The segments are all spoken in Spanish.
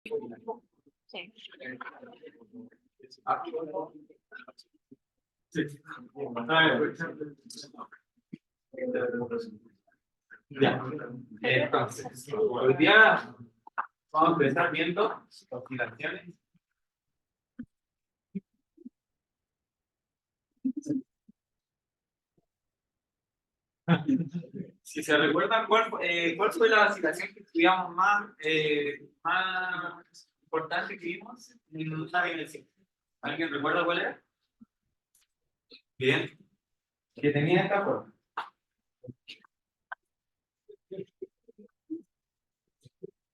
Sí. Ya. Entonces, hoy día vamos a empezar viendo oscilaciones. Si se recuerdan, ¿cuál fue la oscilación que estudiamos más importante que vimos en una dimensión? ¿Alguien recuerda cuál era? Bien. Que tenía esta forma.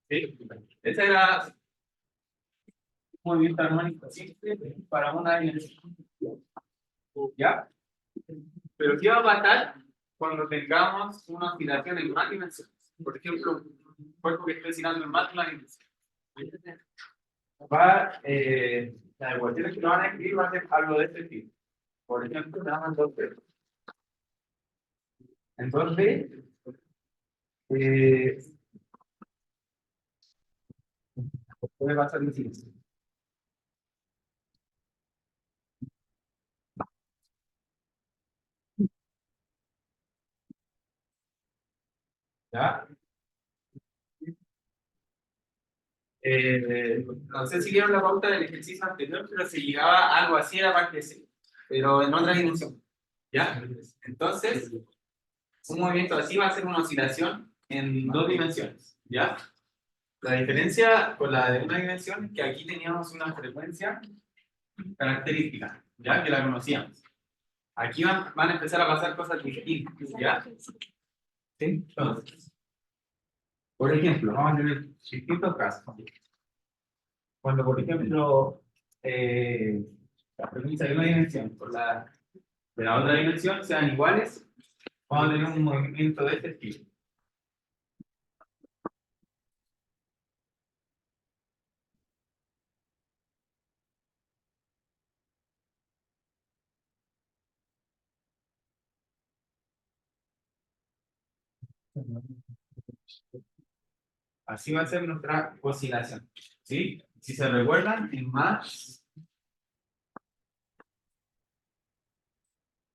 ¿Sí? Esa era un movimiento armónico simple para una dimensión. ¿Ya? Pero ¿qué va a pasar cuando tengamos una oscilación en más dimensiones? Por ejemplo, un cuerpo que esté oscilando en más de una dimensión. Las ecuaciones que lo van a escribir va a ser algo de este tipo. Por ejemplo, le damos 2D. En 2D, puede pasar lo siguiente. ¿Ya? No sé si vieron la pauta del ejercicio anterior, pero se llegaba a algo así a la parte C, pero en otra dimensión. ¿Ya? Entonces, un movimiento así va a ser una oscilación en dos dimensiones. ¿Ya? La diferencia con la de una dimensión es que aquí teníamos una frecuencia característica, ¿ya? Que la conocíamos. Aquí van a empezar a pasar cosas distintas, ¿ya? ¿Sí? Entonces, por ejemplo, vamos a tener distintos casos. Cuando, por ejemplo, la frecuencia de una dimensión con la de la otra dimensión sean iguales, vamos a tener un movimiento de este estilo. Así va a ser nuestra oscilación. ¿Sí? Si se recuerdan, en más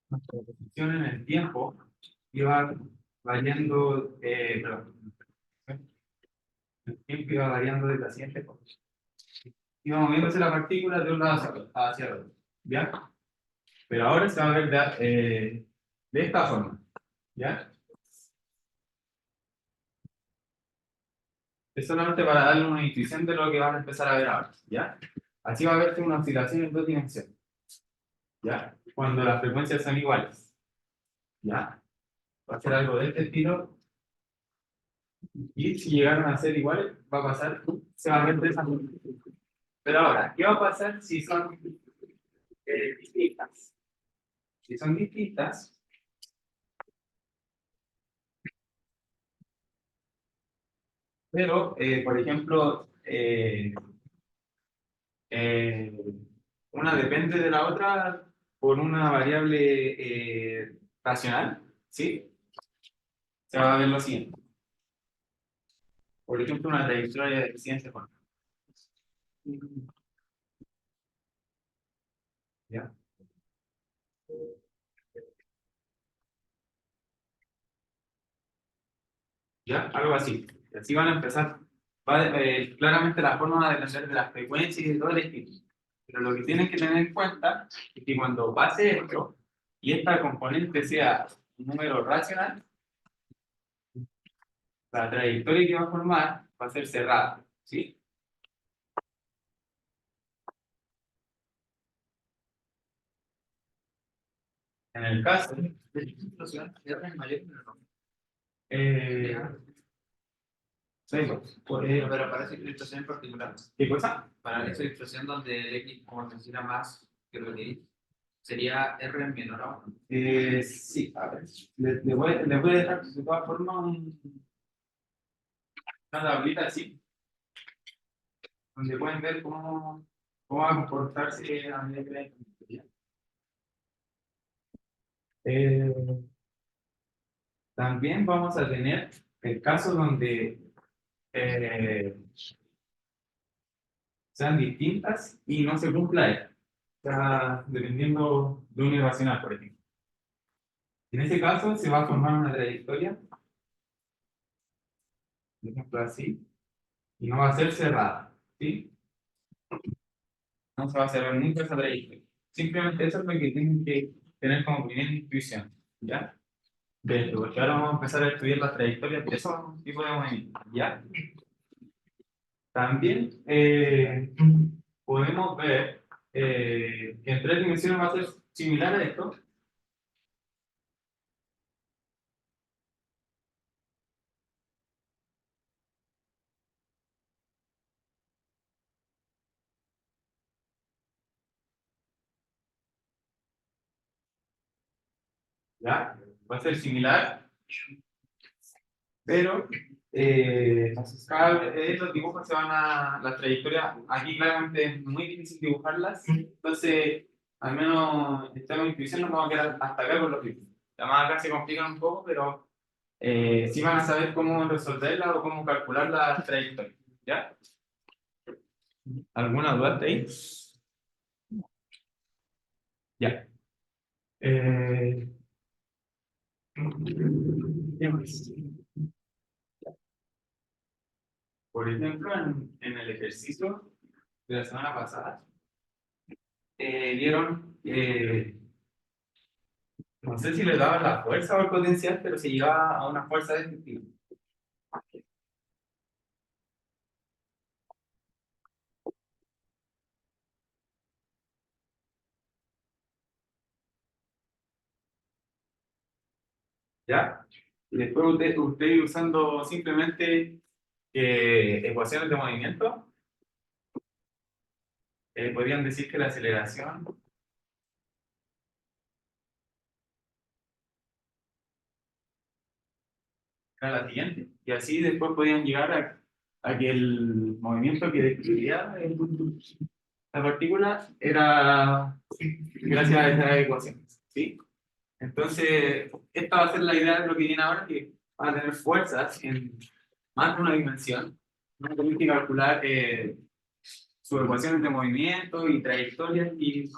nuestra posición en el tiempo iba variando, perdón, el tiempo iba variando de la siguiente forma. Iba moviéndose la partícula de un lado hacia el otro. ¿Ya? Pero ahora se va a ver de esta forma. ¿Ya? Es solamente para darle una intuición de lo que van a empezar a ver ahora. ¿Ya? Así va a verse una oscilación en dos dimensiones. ¿Ya? Cuando las frecuencias son iguales. ¿Ya? Va a ser algo de este estilo. Y si llegaron a ser iguales, va a pasar, se va a ver de esa forma. Pero ahora, ¿qué va a pasar si son distintas? Si son distintas, pero, por ejemplo, eh, una depende de la otra por una variable racional, ¿sí? Se va a ver lo siguiente. Por ejemplo, una trayectoria de eficiencia. ¿Ya? ¿Ya? Algo así. Y así van a empezar. Claramente la forma va a depender de las frecuencias y de todo el estilo. Pero lo que tienen que tener en cuenta es que cuando pase esto y esta componente sea un número racional, la trayectoria que va a formar va a ser cerrada. ¿Sí? En el caso de explosión, R es mayor que menor. Sí, Pero para esa ilustración en particular, ¿qué cosa? para esa ilustración donde el X como se considera más que lo que Y, sería R menor a 1. Sí, a ver. Les voy a dejar de todas formas una tablita así, donde pueden ver cómo va a comportarse a medida que la ingeniería. También vamos a tener el caso donde eh, sean distintas y no se cumpla esto. O sea, dependiendo de un irracional, por ejemplo. En ese caso, se va a formar una trayectoria, por ejemplo, así, y no va a ser cerrada, ¿sí? No se va a cerrar nunca esa trayectoria. Simplemente eso es lo que tienen que tener como primera intuición, ¿ya? De esto, porque ahora vamos a empezar a estudiar las trayectorias de esos tipos de movimientos, ¿ya? También podemos ver que en tres dimensiones va a ser similar a esto, ¿ya? Va a ser similar, pero cada vez los dibujos se van a, las trayectorias, aquí claramente es muy difícil dibujarlas, entonces al menos esta intuición nos vamos a quedar hasta acá con los dibujos. Además acá se complican un poco, pero sí van a saber cómo resolverla o cómo calcular la trayectoria, ¿ya? ¿Alguna duda hasta ahí? Ya. Eh, ¿Qué más? Por ejemplo, en el ejercicio de la semana pasada, vieron, no sé si le daban la fuerza o el potencial, pero se llevaba a una fuerza destructiva. ¿Ya? Y después usted usando simplemente ecuaciones de movimiento, podrían decir que la aceleración era la siguiente. Y así después podían llegar a que el movimiento que describía la partícula era gracias a estas ecuaciones. ¿Sí? Entonces, esta va a ser la idea de lo que viene ahora, que van a tener fuerzas en más de una dimensión. Van a tener que calcular sus ecuaciones de movimiento y trayectorias y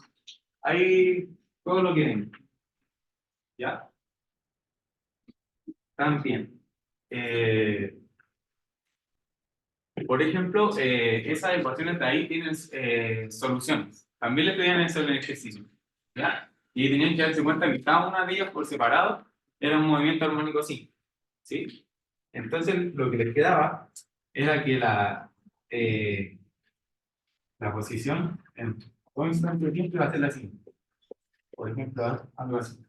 ahí todo lo que ven. ¿Ya? También. Eh, por ejemplo, esas ecuaciones de ahí tienen soluciones. También le pedían eso en el ejercicio. ¿Ya? Y tenían que darse cuenta que cada una de ellas por separado era un movimiento armónico simple. ¿Sí? Entonces, lo que les quedaba era que la posición en todo instante de tiempo iba a ser la siguiente. Por ejemplo, algo así.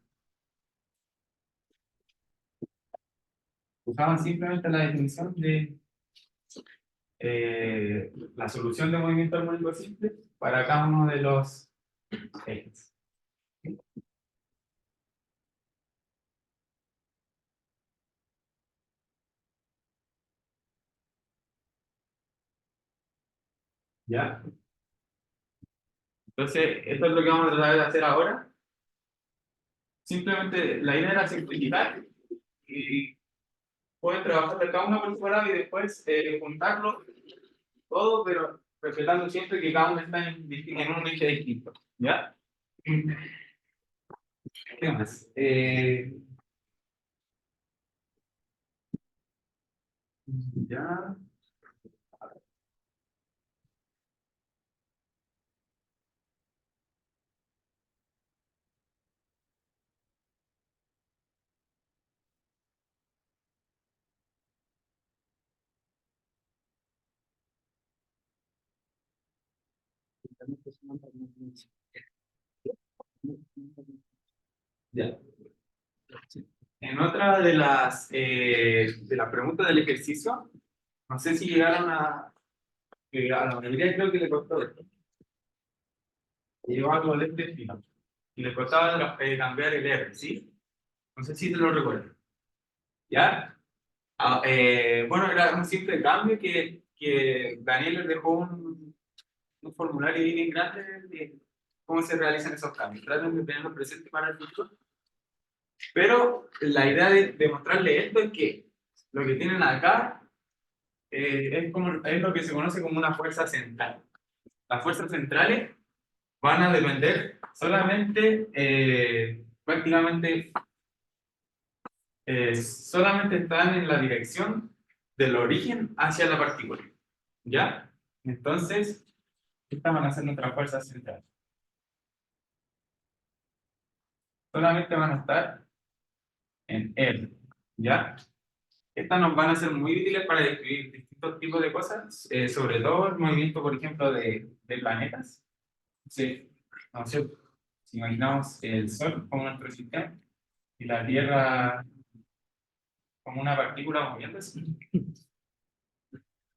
Usaban simplemente la definición de la solución de movimiento armónico simple para cada uno de los ejes. ¿Ya? Entonces, esto es lo que vamos a tratar de hacer ahora. Simplemente la idea era simplificar y pueden trabajar de cada uno por separado y después juntarlo todo, pero respetando siempre que cada uno está en un eje distinto. ¿Ya? ¿Qué más? Ya. Ya. En otra de las preguntas del ejercicio, no sé si llegaron a la mayoría creo que le costó esto. Llegó algo de este estilo. Y le costaba cambiar el R, ¿sí? No sé si te lo recuerdo. ¿Ya? Bueno, era un simple cambio que Daniel les dejó un formulario ahí bien grande de cómo se realizan esos cambios. Traten de tenerlo presente para el futuro. Pero la idea de mostrarle esto es que lo que tienen acá es lo que se conoce como una fuerza central. las fuerzas centrales van a depender solamente, prácticamente, solamente están en la dirección del origen hacia la partícula, ¿ya? Entonces, estas van a ser nuestras fuerzas centrales. Solamente van a estar en él, ¿ya? Estas nos van a ser muy útiles para describir distintos tipos de cosas, sobre todo el movimiento, por ejemplo, de planetas. Sí, no sé, si imaginamos el Sol como nuestro sistema y la Tierra como una partícula moviéndose,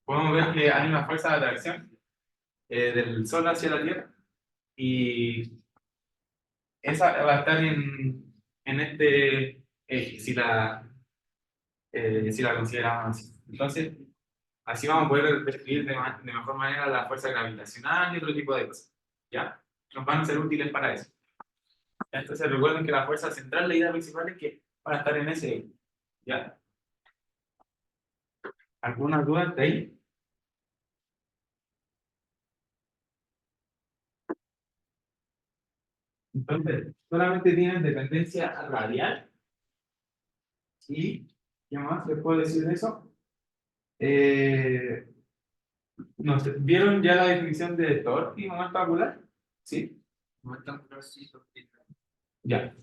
podemos ver que hay una fuerza de atracción del Sol hacia la Tierra y esa va a estar en este eje, si la consideramos así. Entonces, así vamos a poder describir de mejor manera la fuerza gravitacional y otro tipo de cosas. ¿Ya? Nos van a ser útiles para eso. Entonces recuerden que la fuerza central, la idea principal es que van a estar en ese eje. ¿Ya? ¿Alguna duda de ahí? Entonces, solamente tienen dependencia radial. ¿Y qué más les puedo decir de eso? No sé, ¿vieron ya la definición de torque y momento angular? ¿Sí? Momento angular, sí, porque Ya.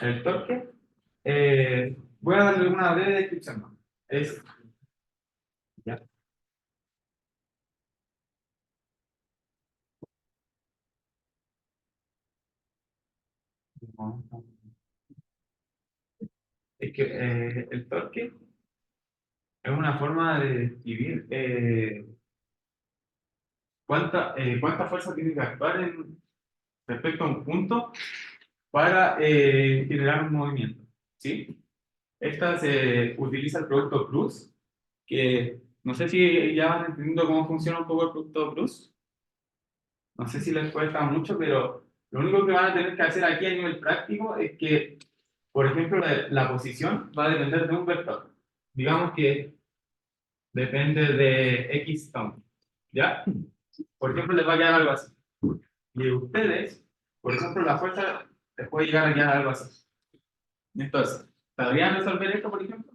El torque, voy a darle una breve descripción, ¿no? Es, ya. Es que el torque es una forma de describir cuánta fuerza tiene que actuar respecto a un punto para generar un movimiento. ¿Sí? Esta se utiliza el producto Cruz, que no sé si ya van entendiendo cómo funciona un poco el producto Cruz. No sé si les cuesta mucho, pero lo único que van a tener que hacer aquí a nivel práctico es que, por ejemplo, la posición va a depender de un vector. Digamos que depende de X tom, ¿ya? Por ejemplo, les va a quedar algo así. Y ustedes, por ejemplo, la fuerza les puede llegar a quedar algo así. Entonces, ¿sabrían resolver esto, por ejemplo?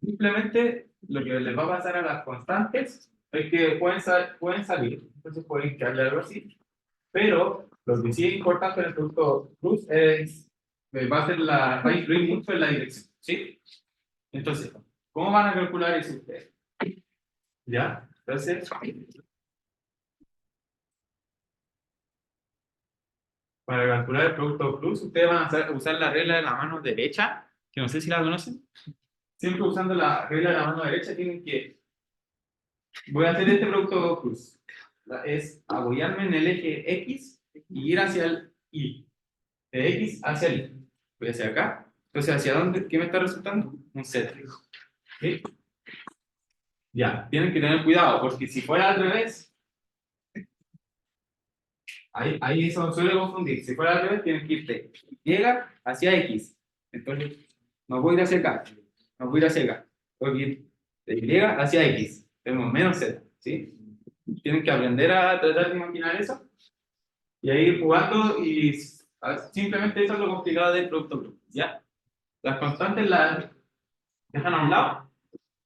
Simplemente lo que les va a pasar a las constantes es que pueden salir, entonces pueden quedarle algo así, pero lo que sí es importante en el producto cruz es va a influir mucho en la dirección, ¿sí? Entonces, ¿cómo van a calcular eso ustedes? ¿Ya? Entonces, para calcular el producto cruz, ustedes van a usar la regla de la mano derecha, que no sé si la conocen. Siempre usando la regla de la mano derecha tienen que voy a hacer este producto cruz. Es apoyarme en el eje X y ir hacia el Y. De X hacia el Y. Voy hacia acá. Entonces, ¿hacia dónde? ¿Qué me está resultando? Un Z. ¿Sí? Ya, tienen que tener cuidado, porque si fuera al revés, ahí eso suele confundir. Si fuera al revés, tienen que irte Y hacia X. Entonces, no voy a ir hacia acá. No voy a ir hacia acá. Voy a ir de Y hacia X. Tenemos menos Z. ¿Sí? Tienen que aprender a tratar de imaginar eso y a ir jugando y simplemente eso es lo complicado del producto group, ¿ya? Las constantes las dejan a un lado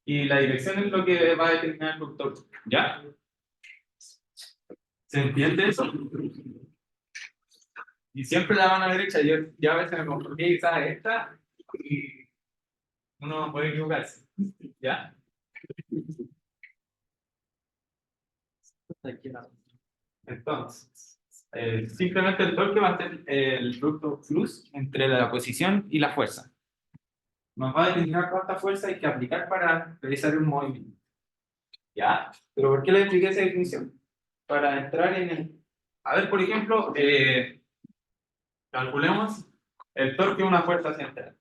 y la dirección es lo que va a determinar el producto group, ¿ya? ¿Se entiende eso? Y siempre la mano derecha, yo ya a veces me confundí quizás esta y uno puede equivocarse, ¿ya? Entonces, simplemente el torque va a ser el producto flux entre la posición y la fuerza. Nos va a determinar cuánta fuerza hay que aplicar para realizar un movimiento. ¿Ya? ¿Pero por qué le expliqué esa definición? Para entrar en el... A ver, por ejemplo, calculemos el torque de una fuerza central.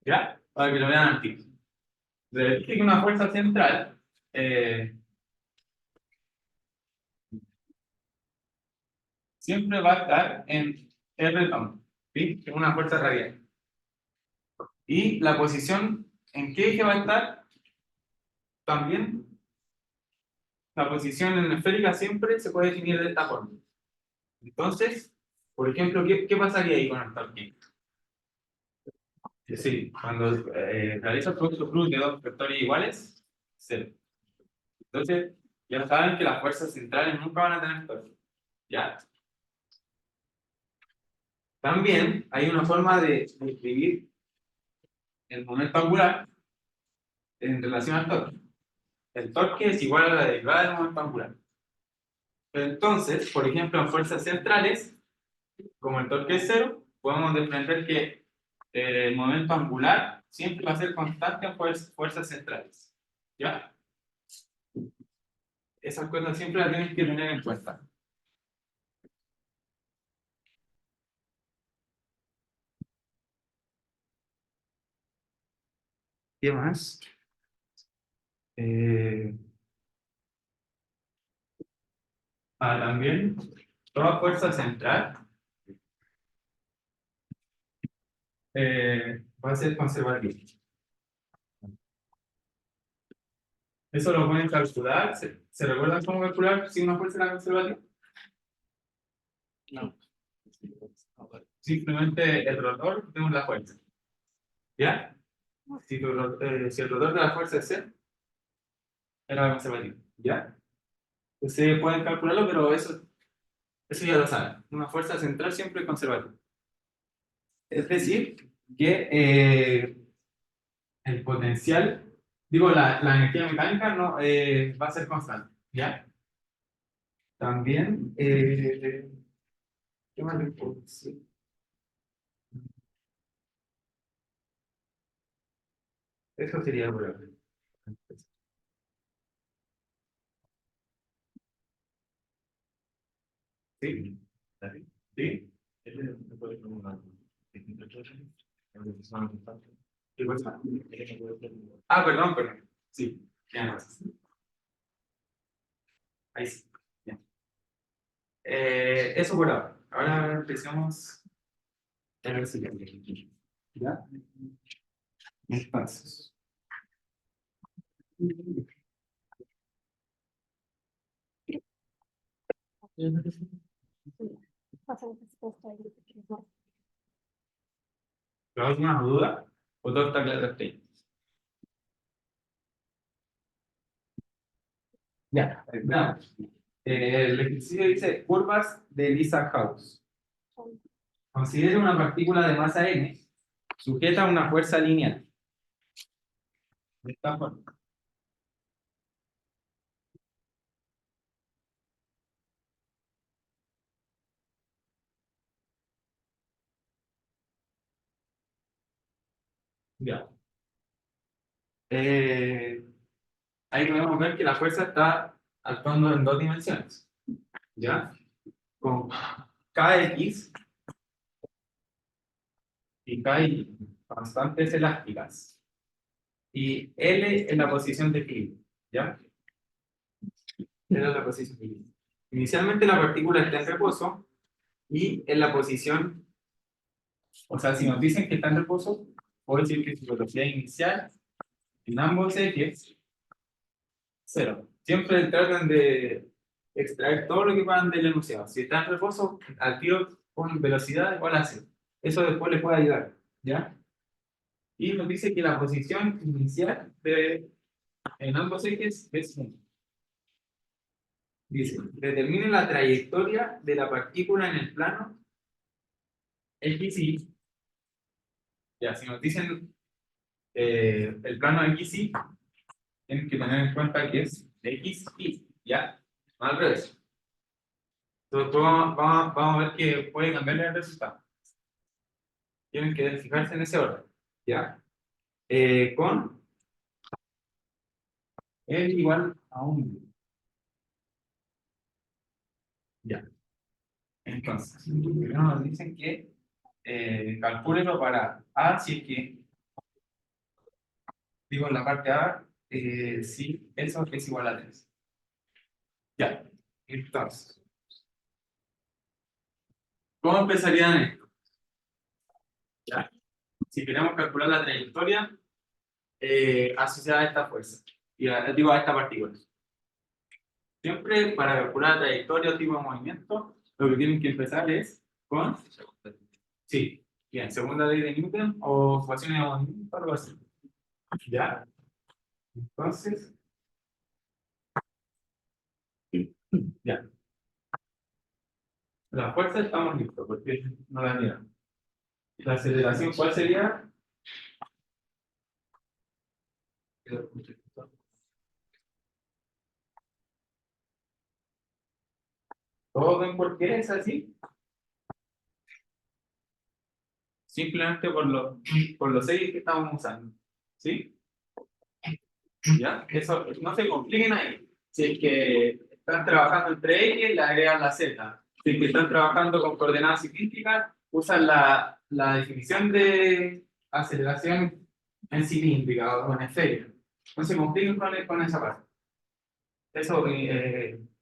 ¿Ya? Para que lo vean al tiro. Les dije que una fuerza central siempre va a estar en R tom, ¿sí? Que es una fuerza radial. Y la posición, ¿en qué eje va a estar? También la posición esférica siempre se puede definir de esta forma. Entonces, por ejemplo, ¿qué pasaría ahí con el torque? Sí, cuando realiza el producto cruz de dos vectores iguales, cero. Entonces, ya saben que las fuerzas centrales nunca van a tener torque. ¿Ya? También hay una forma de escribir el momento angular en relación al torque. El torque es igual a la derivada del momento angular. Entonces, por ejemplo, en fuerzas centrales, como el torque es cero, podemos desprender que el momento angular siempre va a ser constante en fuerzas centrales. ¿Ya? Esas cosas siempre las tienen que tener en cuenta. ¿Qué más? También, toda fuerza central va a ser conservativa. Eso lo pueden calcular. ¿Se recuerdan cómo calcular si una fuerza era conservativa? No. Simplemente el rotor tenemos la fuerza. ¿Ya? Si el rotor de la fuerza es cero, era conservativo. ¿Ya? Ustedes pueden calcularlo, pero eso ya lo saben. Una fuerza central siempre es conservativa. Es decir, que el potencial, digo, la energía mecánica no, va a ser constante. ¿Ya? También, ¿qué más les puedo decir? Eso sería por ahora. Sí, sí. ¿Qué cosa? Perdón. Sí, ya no. Ahí sí. Ya. Eso por ahora. Ahora empezamos a ver si ¿ya? Entonces. ¿Alguna duda? ¿O todo está claro hasta ahí? Ya, veamos. El ejercicio dice curvas de Lisa House. Considera una partícula de masa n sujeta a una fuerza lineal. De esta forma. Ya. Eh, Ahí podemos ver que la fuerza está actuando en dos dimensiones. ¿Ya? Con Kx y Ky, constantes elásticas. Y L en la posición de equilibrio. ¿Ya? Esa es la posición de equilibrio. Inicialmente la partícula está en reposo y en la posición, o sea, si nos dicen que está en reposo, puedo decir que su velocidad inicial en ambos ejes, cero. Siempre tratan de extraer todo lo que puedan del enunciado. Si está en reposo, al tiro con velocidad igual a cero. Eso después les puede ayudar. ¿Ya? Y nos dice que la posición inicial en ambos ejes es 1. Dice, determine la trayectoria de la partícula en el plano X y. Ya, si nos dicen el plano X y, tienen que tener en cuenta que es X y, ¿ya? No al revés. Entonces, pues vamos a ver que puede cambiar el resultado. Tienen que fijarse en ese orden, ¿ya? Con L igual a 1. Ya. Entonces, primero nos dicen que calcúlenlo para A, si es que, digo en la parte A, si eso es igual a 3. Ya. Entonces, ¿cómo empezarían esto? Ya. Si queremos calcular la trayectoria asociada a esta fuerza, digo a esta partícula. Siempre para calcular la trayectoria o tipo de movimiento, lo que tienen que empezar es con, sí, bien, segunda ley de Newton o ecuaciones de movimiento, algo así. ¿Ya? Entonces, ya. La fuerza estamos listos, porque no la miramos. La aceleración, ¿cuál sería? ¿Todos ven por qué es así? Simplemente por los ejes que estamos usando. ¿Sí? ¿Ya? Eso, no se compliquen ahí. Si es que están trabajando entre X, le agregan la Z. Si es que están trabajando con coordenadas cilíndricas, usan la definición de aceleración en cilíndrica o en esférica. No se compliquen con esa parte. Eso,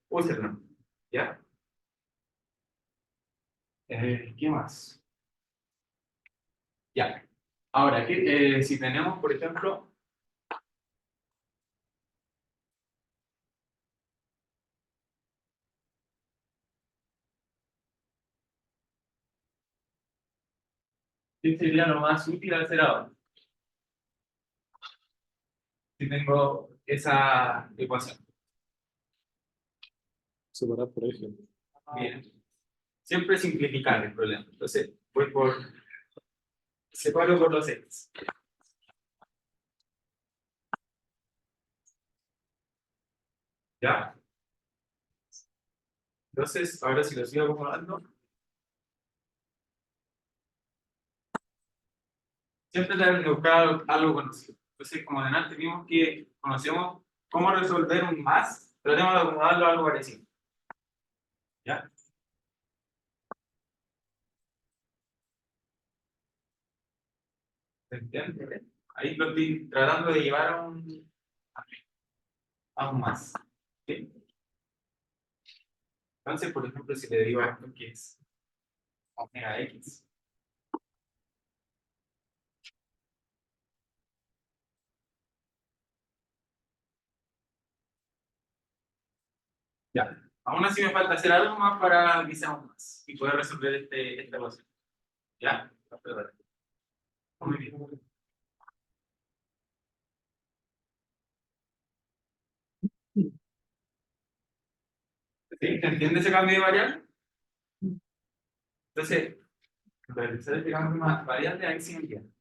úsenlo. ¿Ya? ¿Qué más? Ya. Ahora, si tenemos, por ejemplo, ¿qué sería lo más útil hacer ahora? Si tengo esa ecuación. Separar por eje. Bien. Siempre simplificar el problema. Entonces, voy por. Separo por los X. ¿Ya? Entonces, ahora si lo sigo acomodando, siempre tenemos que buscar algo conocido. Entonces, como delante vimos que conocemos cómo resolver un más, tratemos de acomodarlo a algo parecido. ¿Ya? ¿Se entiende? Ahí lo estoy tratando de llevar a un más. ¿Sí? Entonces, por ejemplo, si le digo a esto que es omega X, ya. Aún así me falta hacer algo más para que sea un más y poder resolver esta ecuación. ¿Ya? Muy bien. ¿Sí? ¿Se entiende ese cambio de variable? Entonces, realizar este cambio de variable ahí sí me entiende.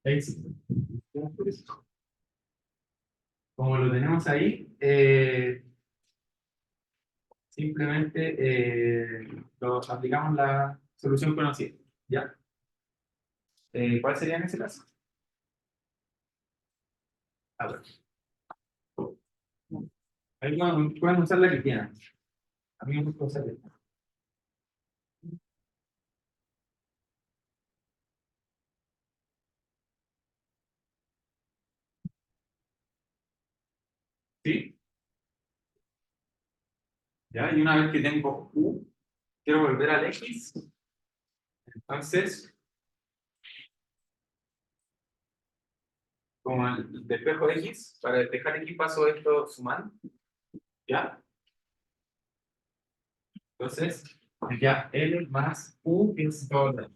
Ahí sí. Como lo tenemos ahí, simplemente aplicamos la solución conocida. ¿Ya? ¿Cuál sería en ese caso? A ver. Ahí pueden usar la que quieran. A mí me gusta usar esta. ¿Sí? ¿Ya? Y una vez que tengo U, quiero volver al X. Entonces, como el despejo X, para despejar X paso esto sumando. ¿Ya? Entonces, ya L más U es todo.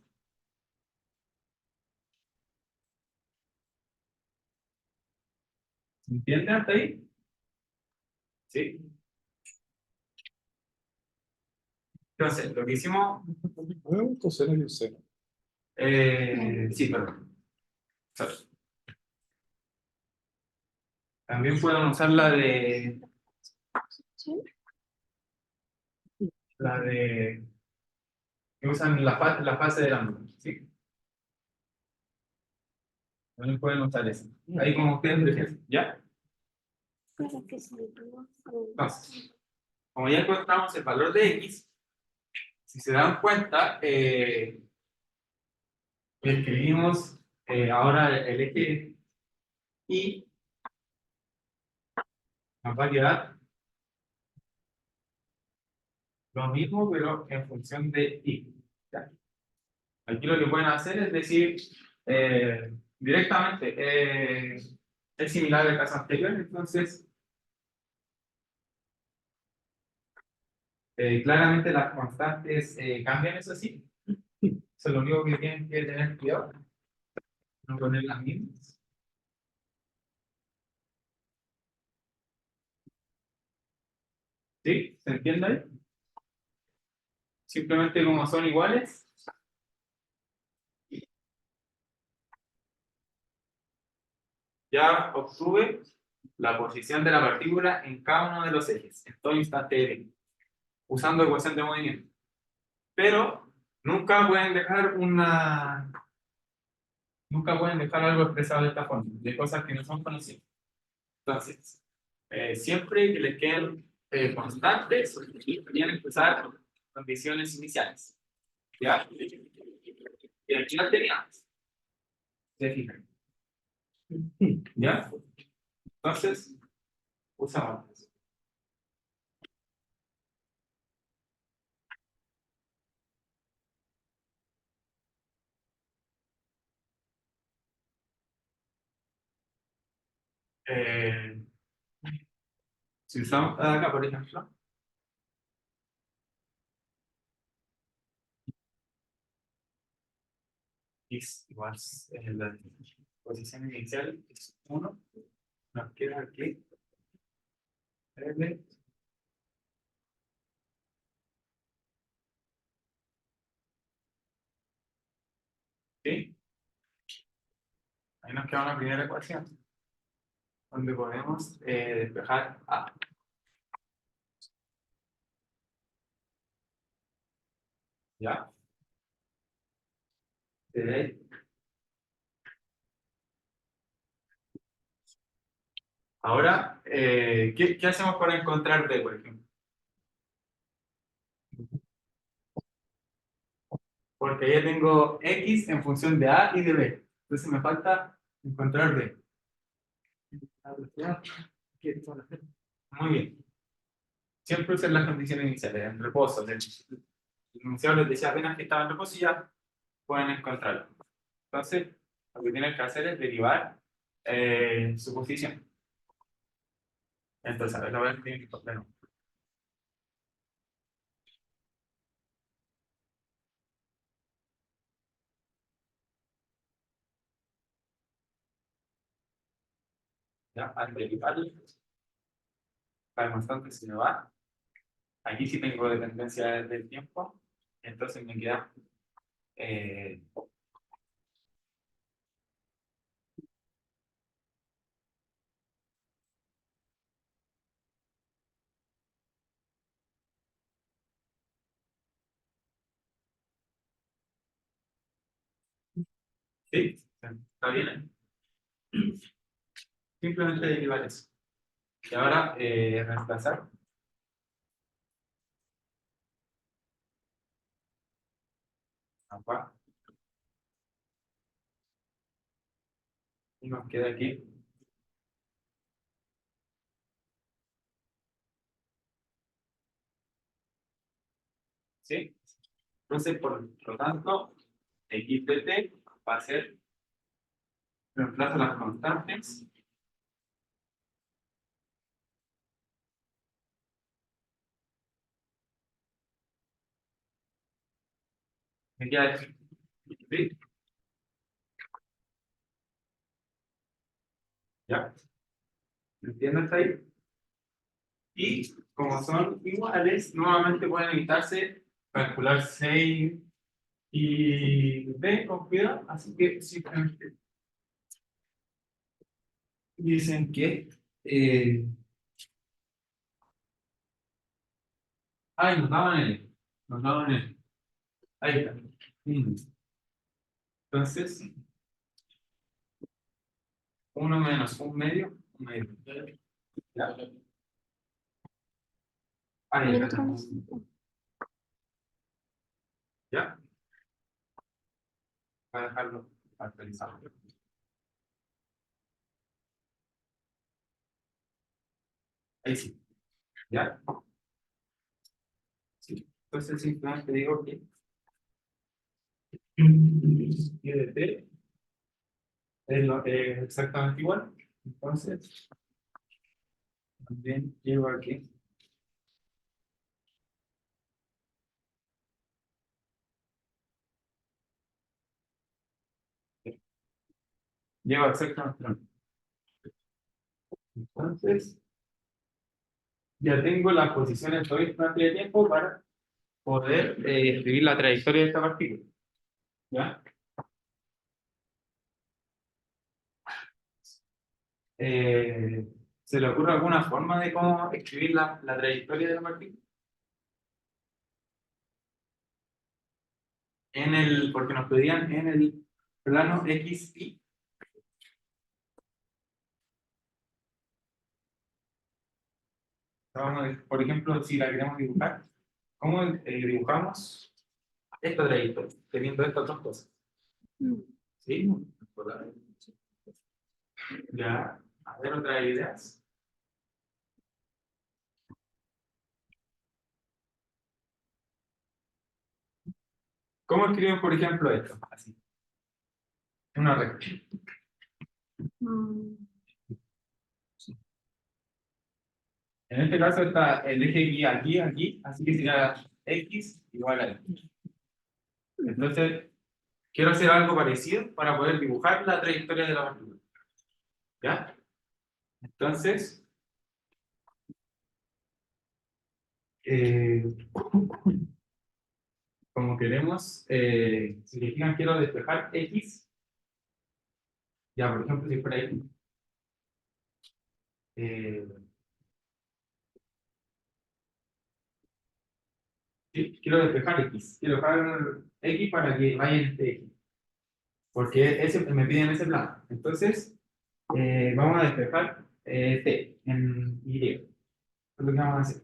¿Se entiende hasta ahí? Sí. Entonces, lo que hicimos, Coseno y un seno. sí, perdón. Sorry. También pueden usar la de que usan la fase del ángulo, ¿sí? También pueden usar eso. Ahí como ustedes prefieren, ¿ya? Entonces, como ya encontramos el valor de X, si se dan cuenta, escribimos ahora el eje Y nos va a quedar lo mismo, pero en función de y. ¿Ya? Aquí lo que pueden hacer es decir directamente, es similar al caso anterior, entonces claramente las constantes cambian, eso sí. Eso es lo único que tienen que tener cuidado, no poner las mismas. ¿Sí? ¿Se entiende ahí? Simplemente como son iguales, ya obtuve la posición de la partícula en cada uno de los ejes, en todo instante de tiempo, usando ecuación de movimiento. Pero nunca pueden dejar algo expresado de esta forma, de cosas que no son conocidas. Entonces, siempre que les queden constantes, tienen que usar condiciones iniciales. ¿Ya? Y aquí las teníamos. ¿Se fijan? ¿Ya? Entonces, usamos. Eh, si usamos acá, por ejemplo, x igual la posición inicial es 1, nos queda aquí L, ¿sí? Ahí nos queda una primera ecuación, donde podemos despejar A. ¿Ya? De ahí. Ahora, ¿qué hacemos para encontrar B, por ejemplo? Porque ya tengo X en función de A y de B. Entonces me falta encontrar B. Muy bien. Siempre usen las condiciones iniciales, en reposo. El enunciado les decía apenas que estaba en reposo y ya pueden encontrarlo. Entonces, lo que tienen que hacer es derivar su posición. Entonces, a ver, la verdad es que tienen que encontrar. Ya, al derivar, la constante se me va. Aquí sí tengo dependencia del tiempo. Entonces me queda eh, sí, está bien. Simplemente derivar eso. Y ahora reemplazar. Acá. Y nos queda aquí. ¿Sí? Entonces, por lo tanto, x de t va a ser, reemplazo las constantes. Me queda aquí. ¿Sí? ¿Ya? ¿Entiendes hasta ahí? Y como son iguales, nuevamente pueden evitarse calcular 6 y b con cuidado. Así que simplemente dicen que. Ay, nos daban el. Nos daban el. Ahí está. Mm. Entonces, 1 menos un medio. Un medio. Ya. Ahí El está. otro mes. ¿Ya? Voy a dejarlo actualizado. Ahí sí. ¿Ya? Sí. Entonces simplemente digo que y de t es exactamente igual. Entonces, también llevo aquí. Llevo exactamente lo mismo. Entonces, ya tengo las posiciones todo instante de tiempo para poder escribir la trayectoria de esta partícula. ¿Ya? ¿Se le ocurre alguna forma de cómo escribir la trayectoria de la partícula? Porque nos pedían en el plano X, Y. Por ejemplo, si la queremos dibujar, ¿cómo dibujamos esta trayectoria? Teniendo estas dos cosas. ¿Sí? Ya, a ver otras ideas. ¿Cómo escriben, por ejemplo, esto? Así. Una recta. En este caso está el eje Y aquí, aquí, así que sería X igual a X. Entonces, quiero hacer algo parecido para poder dibujar la trayectoria de la partícula. ¿Ya? Entonces, como queremos, si se fijan, quiero despejar X. Ya, por ejemplo, si fuera X. Eh, sí, quiero despejar X. Quiero dejar X para que vaya en este X. Porque me piden ese plano. Entonces, vamos a despejar T en Y. Es lo que vamos a hacer.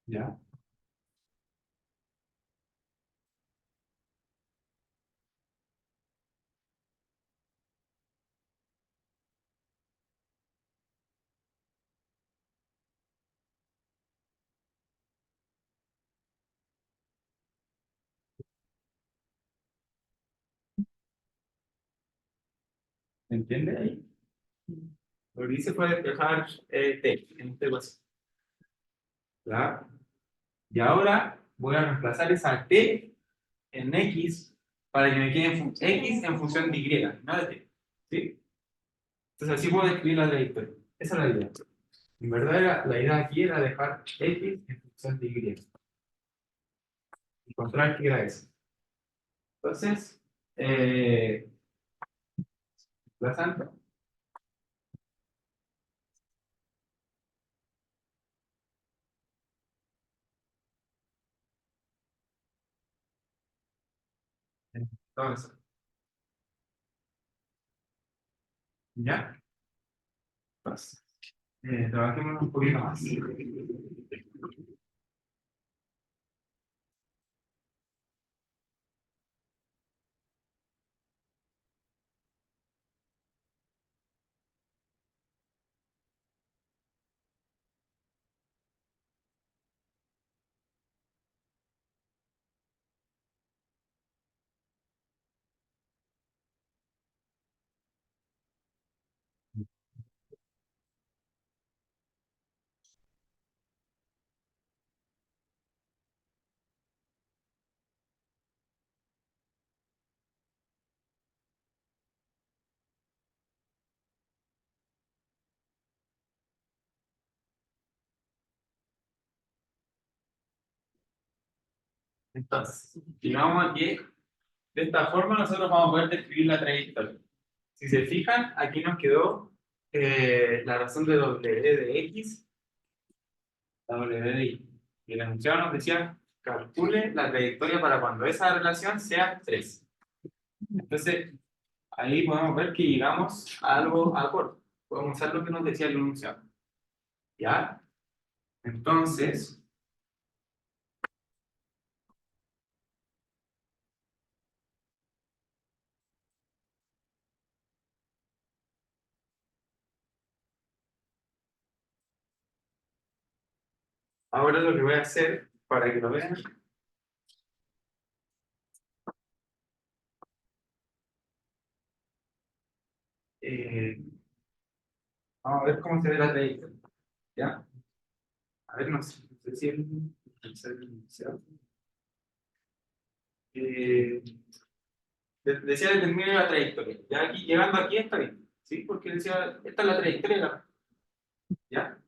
¿Ya? ¿Se entiende ahí? Lo que hice fue despejar T en este caso. ¿Ya? Y ahora voy a reemplazar esa T en X para que me quede X en función de Y, no de T. ¿Sí? Entonces así puedo escribir la trayectoria. Esa es la idea. En verdad la idea aquí era dejar X en función de Y. Encontrar qué era eso. Entonces, desplazando. Entonces, ¿ya? Entonces, trabajemos un poquito más. Entonces, digamos aquí, de esta forma nosotros vamos a poder describir la trayectoria. Si se fijan, aquí nos quedó la razón de W de X, la W de Y. Y el enunciado nos decía, calcule la trayectoria para cuando esa relación sea 3. Entonces, ahí podemos ver que llegamos a algo acorde. Podemos usar lo que nos decía el enunciado. ¿Ya? Entonces, Ahora lo que voy a hacer, para que lo vean, eh, vamos a ver cómo se ve la trayectoria. ¿Ya? A ver, no sé si eh, decía determinar la trayectoria. Ya aquí, llegando aquí está bien. ¿Sí? Porque decía, esta es la trayectoria. ¿Ya?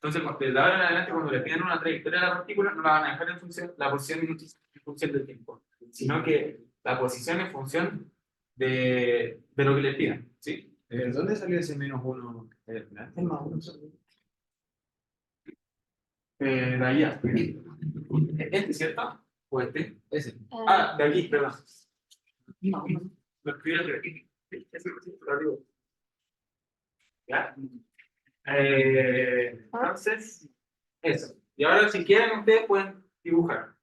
Entonces, desde ahora en adelante, cuando le piden una trayectoria a la partícula, no la van a dejar en función, la posición en función del tiempo, sino que la posición en función de lo que le pidan. ¿Sí? ¿Dónde salió ese -1 al final? El -1. De allá. Este, ¿cierto? ¿O este? Ese. Ah, de aquí, perdón. No, lo escribí de aquí. Lo digo. ¿Ya? Entonces, eso. Y ahora, si quieren, ustedes pueden dibujar.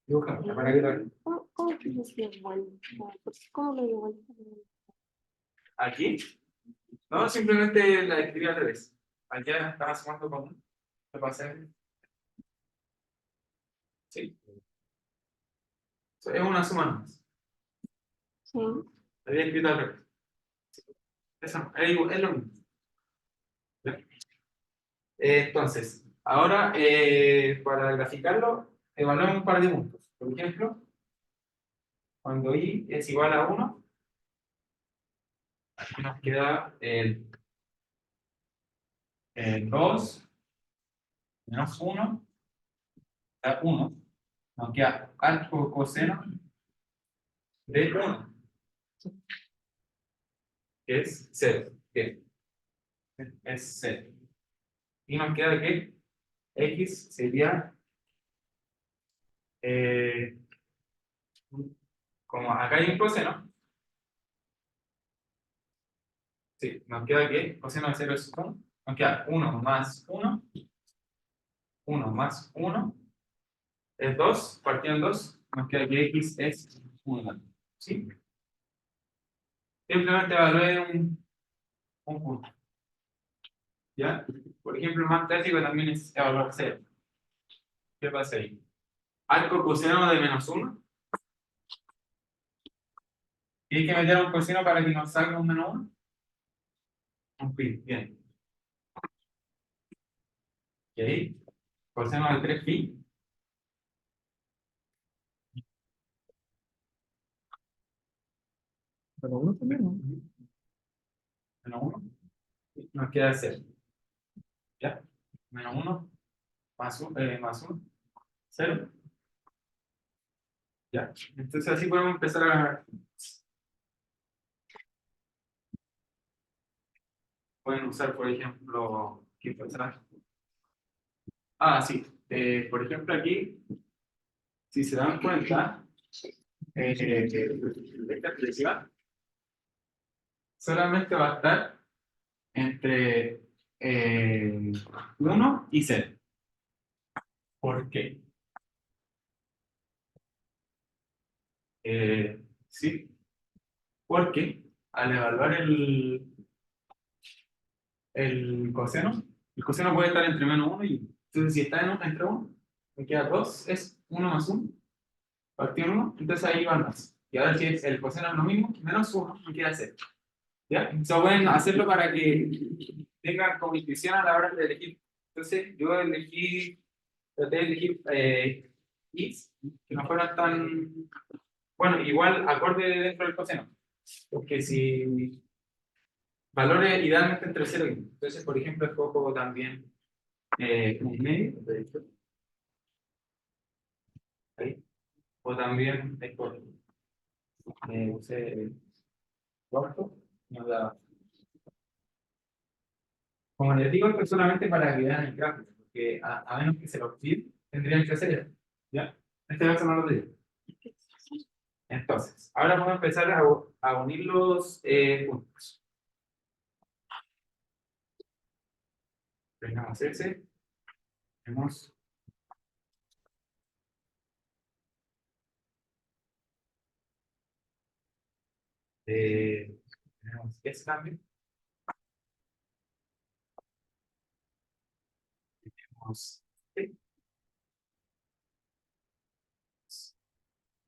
Dibujar, para que lo vean. ¿Cómo que se dio vuelta? ¿Cómo lo dio vuelta? Aquí. No, simplemente la escribí al revés. Allá estaba sumando con un. ¿Qué pasa? Sí. Es una suma más. Sí. La había escrito al revés. Eso, es lo mismo. ¿Ya? Entonces, ahora, para graficarlo, evaluamos un par de puntos. Por ejemplo, cuando i es igual a 1, aquí nos queda el 2 menos 1, da 1. Nos queda arco coseno de 1, que es 0. Bien, es 0. Y nos queda que x sería, eh, como acá hay un coseno, sí, nos queda que coseno de 0 es 1, nos queda 1 más 1, 1 más 1 es 2, partido en 2, nos queda que x es 1. ¿Sí? Simplemente evalué un punto. ¿Ya? Por ejemplo, el más clásico también es evaluar 0. ¿Qué pasa ahí? Arco coseno de -1. ¿Tienes que meter un coseno para que nos salga un -1? Un pi, bien. ¿Ok? Coseno de 3 pi. Pero uno también, ¿no? -1. Nos queda 0. ¿Ya? -1 más 1, 0. ¿Ya? Entonces así podemos empezar a. Pueden usar, por ejemplo, ¿qué pasa? Ah, sí. Por ejemplo, aquí, si se dan cuenta, esta expresión solamente va a estar entre 1 y 0. ¿Por qué? Sí, porque al evaluar el coseno puede estar entre -1 y 1. Entonces, si está entre 1, me queda 2, es 1 más 1, partido 1, entonces ahí van más. Y ahora si el coseno es lo mismo, -1, me queda 0. ¿Ya? Entonces pueden hacerlo para que tengan como intuición a la hora de elegir. Entonces, yo traté de elegir is que no fueran tan, bueno, igual acorde dentro del coseno. Porque si valores idealmente entre 0 y 1. Entonces, por ejemplo, escojo también un medio, ahí. O también escojo, usé cuarto, nos da. Como les digo, esto es solamente para que vean el gráfico, porque a menos que se lo piden, tendrían que hacer esto. ¿Ya? Este caso no lo digo. Entonces, ahora vamos a empezar a unir los puntos. Tenemos ese, tenemos tenemos ese también, tenemos ¿Sí?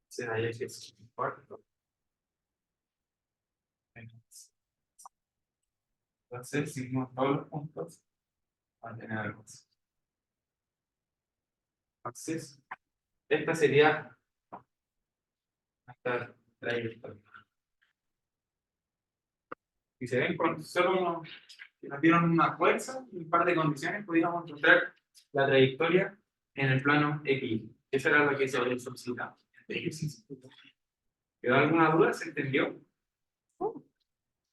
Se da ahí que es cuarto. Entonces, si no todos los puntos, van a tener algo así. Entonces, esta sería nuestra trayectoria. Si se ven con solo si nos dieron una fuerza y un par de condiciones, podíamos encontrar la trayectoria en el plano X. Eso era lo que se había solicitado. ¿Quedó alguna duda? ¿Se entendió?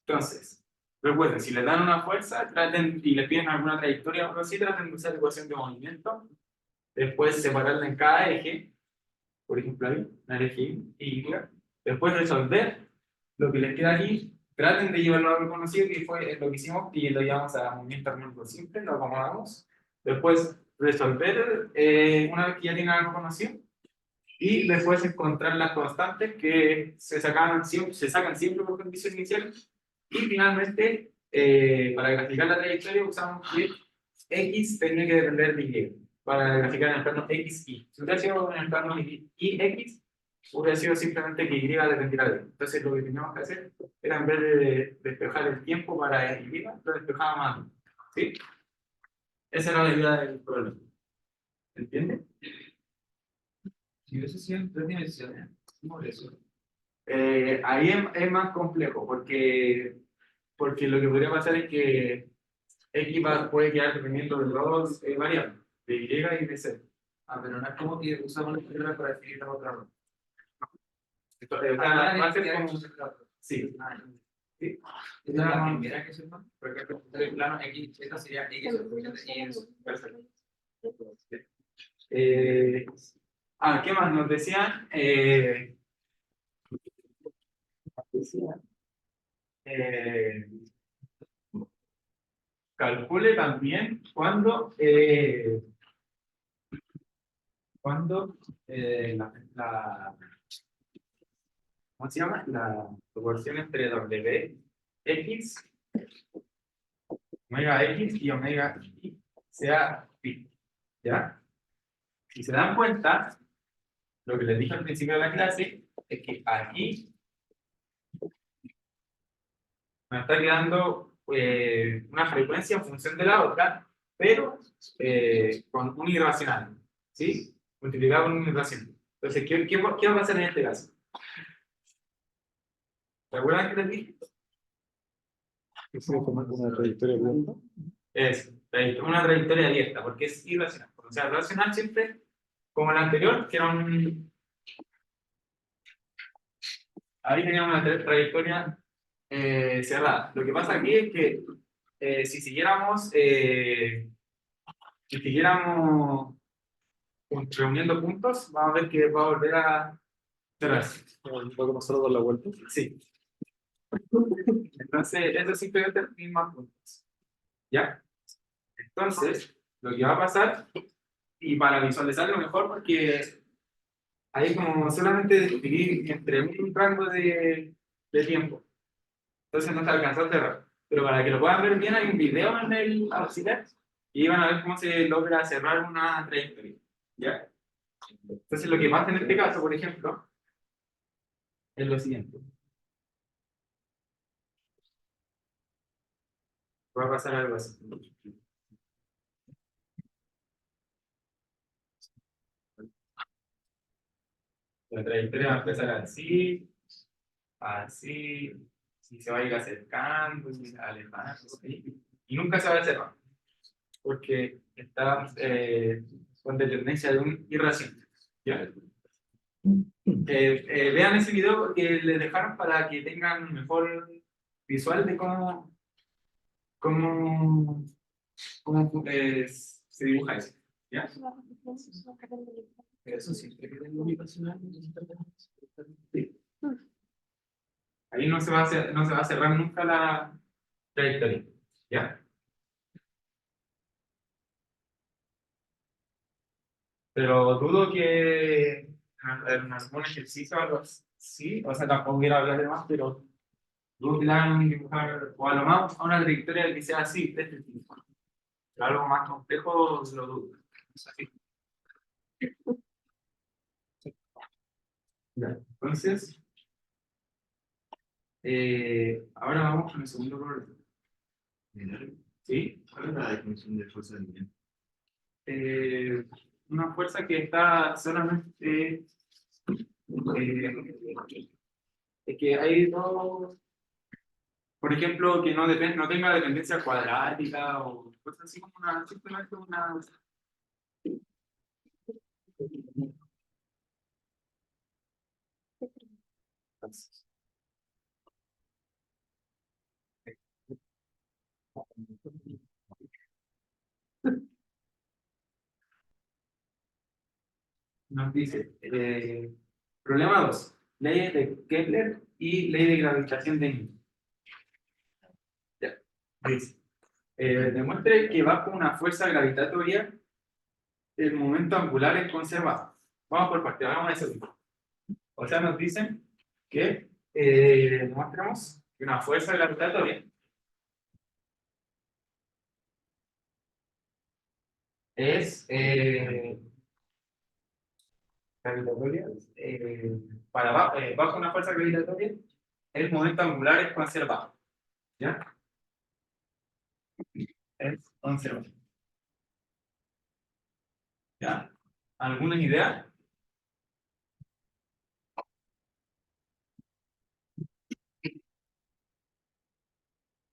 Entonces, recuerden, si les dan una fuerza, traten y les piden alguna trayectoria o algo así, traten de usar ecuación de movimiento. Después separarla en cada eje, por ejemplo ahí, en el eje Y. Después resolver lo que les queda aquí. Traten de llevarlo a algo conocido, que fue lo que hicimos, y lo llevamos a movimiento armónico simple, lo acomodamos. Después resolver una vez que ya tienen algo conocido. Y después encontrar las constantes que se sacan siempre por condición inicial. Y finalmente, para graficar la trayectoria usamos que X tenía que depender de Y, para graficar en el plano XY. Si hubiera sido en el plano YX, hubiera sido simplemente que Y dependiera de Y. Entonces lo que teníamos que hacer era, en vez de despejar el tiempo para Y, lo despejábamos. ¿Sí? Esa era la idea del problema. ¿Entiendes? Si hubiese sido en 3 dimensiones, ¿cómo es eso? Ahí es más complejo, porque lo que podría pasar es que X puede quedar dependiendo de dos variables, de Y y de Z. Pero no es como que usamos la figura para definir la otra ronda. Entonces, va a ser como... Sí. Esta es la primera que se pone, por ejemplo, el plano X, esta sería X, y es Perfecto. ¿Qué más nos decían? Calcule también cuando ¿cómo se llama? La proporción entre W, X, omega X y omega Y sea pi. ¿Ya? Si se dan cuenta, lo que les dije al principio de la clase es que aquí me está quedando una frecuencia en función de la otra, pero con un irracional, ¿sí? Multiplicado por un irracional. Entonces, ¿qué va a pasar en este caso? ¿Recuerdan que les dije? Es como una trayectoria abierta. Es una trayectoria abierta, porque es irracional. O sea, racional siempre, como el anterior, que era un... Ahí teníamos una trayectoria cerrada. Lo que pasa aquí es que si siguiéramos reuniendo puntos, vamos a ver que va a volver a cerrarse. ¿Va a comenzar a dar la vuelta? Sí. Entonces, esto es simplemente los mismos puntos. ¿Ya? Entonces, lo que va a pasar, y para visualizarlo mejor, porque hay como solamente dividir entre un rango de tiempo. Entonces no se alcanzó a cerrar. Pero para que lo puedan ver bien, hay un video en el auxiliar y van a ver cómo se logra cerrar una trayectoria. ¿Ya? Entonces lo que pasa en este caso, por ejemplo, es lo siguiente. Va a pasar algo así. La trayectoria va a empezar así, así, y se va a ir acercando, y alejando, y nunca se va a cerrar, porque está con dependencia de un irracional. ¿Ya? Vean ese video que les dejaron para que tengan un mejor visual de cómo se dibuja eso. ¿Ya? Eso siempre que tengo mi personal. Sí. Ahí no se va a cerrar nunca la trayectoria. ¿Ya? Pero dudo que en algún ejercicio o algo así, o sea, tampoco quiero hablar de más, pero dudo que la hagan dibujar, o a lo más a una trayectoria que sea así, de este tipo. Pero algo más complejo lo dudo. Así. Ya, entonces, ahora vamos con el segundo problema. ¿Sí? ¿Cuál es la definición de fuerza lineal? Una fuerza que está solamente es que hay dos, por ejemplo, que no depende, no tenga dependencia cuadrática o cosas así como una, simplemente una. Nos dice, problema 2, leyes de Kepler y ley de gravitación de Newton. Ya, dice, demuestre que bajo una fuerza gravitatoria el momento angular es conservado. Vamos por partes, vamos a eso. O sea, nos dicen que demostramos que una fuerza gravitatoria es gravitatoria, bajo una fuerza gravitatoria, el momento angular es conservado. ¿Ya? Es conservado. ¿Ya? ¿Alguna idea?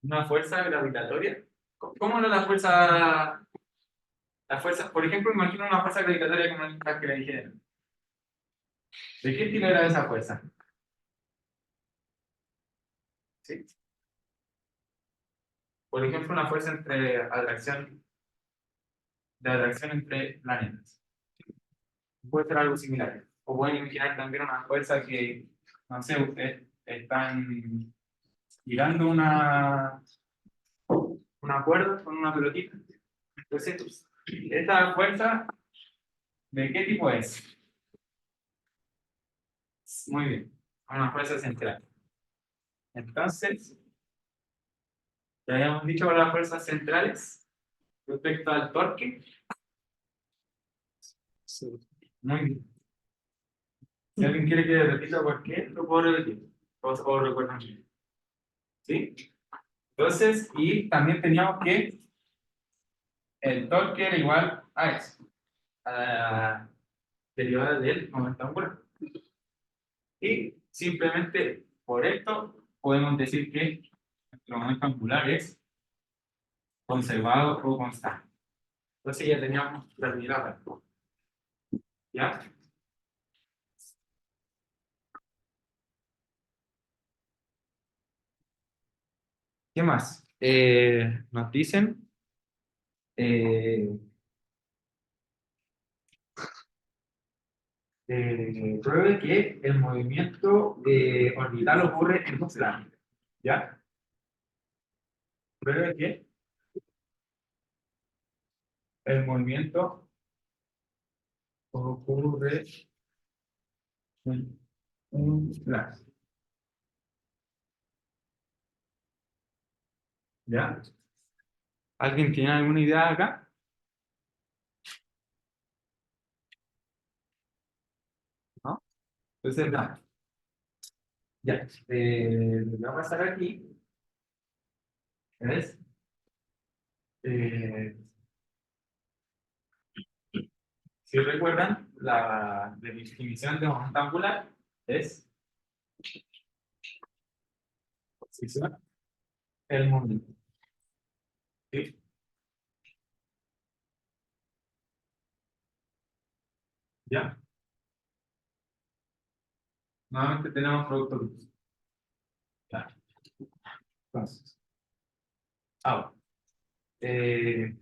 Una fuerza gravitatoria. ¿Cómo era la fuerza? La fuerza, por ejemplo, imagino una fuerza gravitatoria como la que le dije. ¿De qué estilo era esa fuerza? ¿Sí? Por ejemplo, una fuerza de atracción entre planetas. Puede ser algo similar. O pueden imaginar también una fuerza que, no sé, ustedes están tirando una cuerda con una pelotita. Entonces, esta fuerza, ¿de qué tipo es? Muy bien, una fuerza central. Entonces, ya habíamos dicho las fuerzas centrales respecto al torque. Muy bien. Si alguien quiere que repita por qué, lo puedo repetir. O recuerdan bien. ¿Sí? Entonces, y también teníamos que el torque era igual a eso, a la derivada del momento angular. Y simplemente por esto podemos decir que nuestro momento angular es conservado o constante. Entonces ya teníamos la derivada. ¿Ya? ¿Qué más? Nos dicen pruebe que el movimiento orbital ocurre en dos planos. ¿Ya? Pruebe que el movimiento ocurre en un plano. ¿Ya? ¿Alguien tiene alguna idea acá? ¿No? Entonces, nada. Ya. Lo que va a pasar aquí es. eh, si recuerdan, la definición de momento angular es posición, el momento. ¿Sí? ¿Ya? Nuevamente tenemos producto luz. ¿Ya? Entonces, ahora, eh,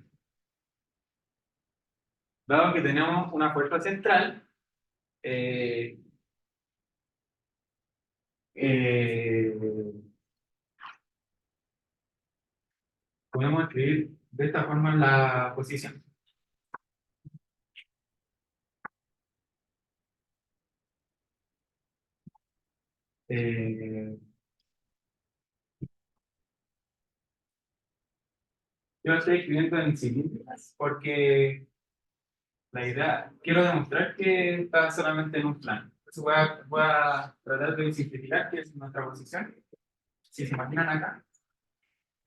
dado que tenemos una fuerza central, eh, eh, podemos escribir de esta forma la posición. Eh, yo estoy escribiendo en cilíndricas porque la idea, quiero demostrar que está solamente en un plano. Entonces voy a tratar de simplificar que es nuestra posición. Si se imaginan acá,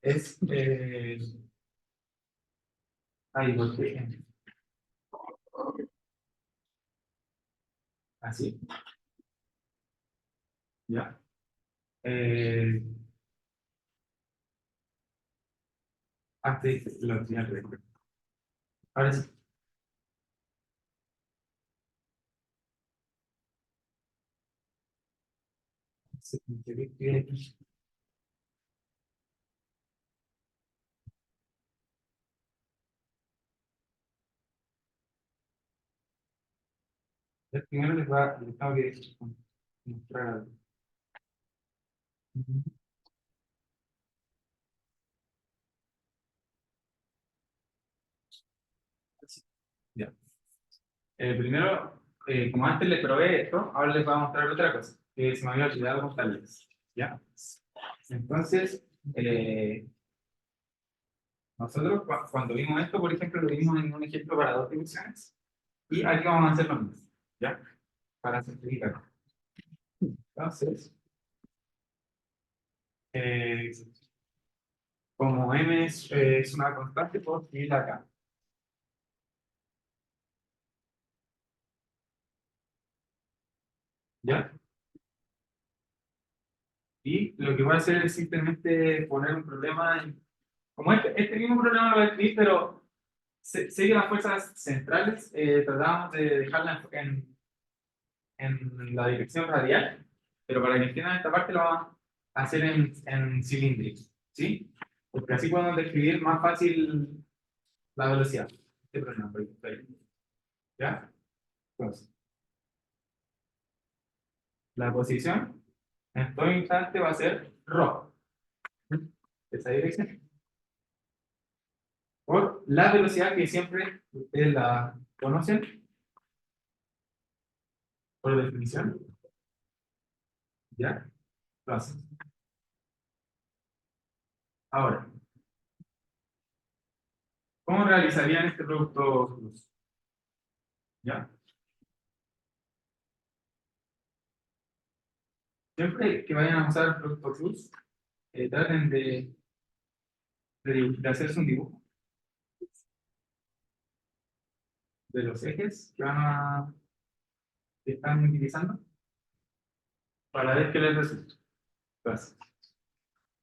es... ahí, por ejemplo. Así. ¿Ya? Antes lo tenía que ver. Ahora sí. Primero les tengo que mostrar algo. Ya. Primero, como antes les probé esto, ahora les voy a mostrar otra cosa, que se me había olvidado contarles. ¿Ya? Entonces, nosotros cuando vimos esto, por ejemplo, lo vimos en un ejemplo para dos dimensiones, y aquí vamos a hacer lo mismo, ¿ya? Para simplificar. Entonces, eh, como m es una constante, puedo escribirla acá. ¿Ya? Y lo que voy a hacer es simplemente poner un problema, como este mismo problema lo voy a escribir, pero sé que las fuerzas centrales tratamos de dejarlas en la dirección radial, pero para que entiendan esta parte lo vamos a hacer en cilíndrico, ¿sí? Porque así podemos describir más fácil la velocidad. Este problema, por ejemplo, ¿ya? Entonces, la posición en todo instante va a ser ρ, esa dirección, por la velocidad que siempre ustedes la conocen, por definición, ¿ya? Entonces, ahora, ¿cómo realizarían este producto cruz? ¿Ya? Siempre que vayan a usar el producto cruz, traten de hacerse un dibujo de los ejes que están utilizando para ver qué les resulta. Entonces,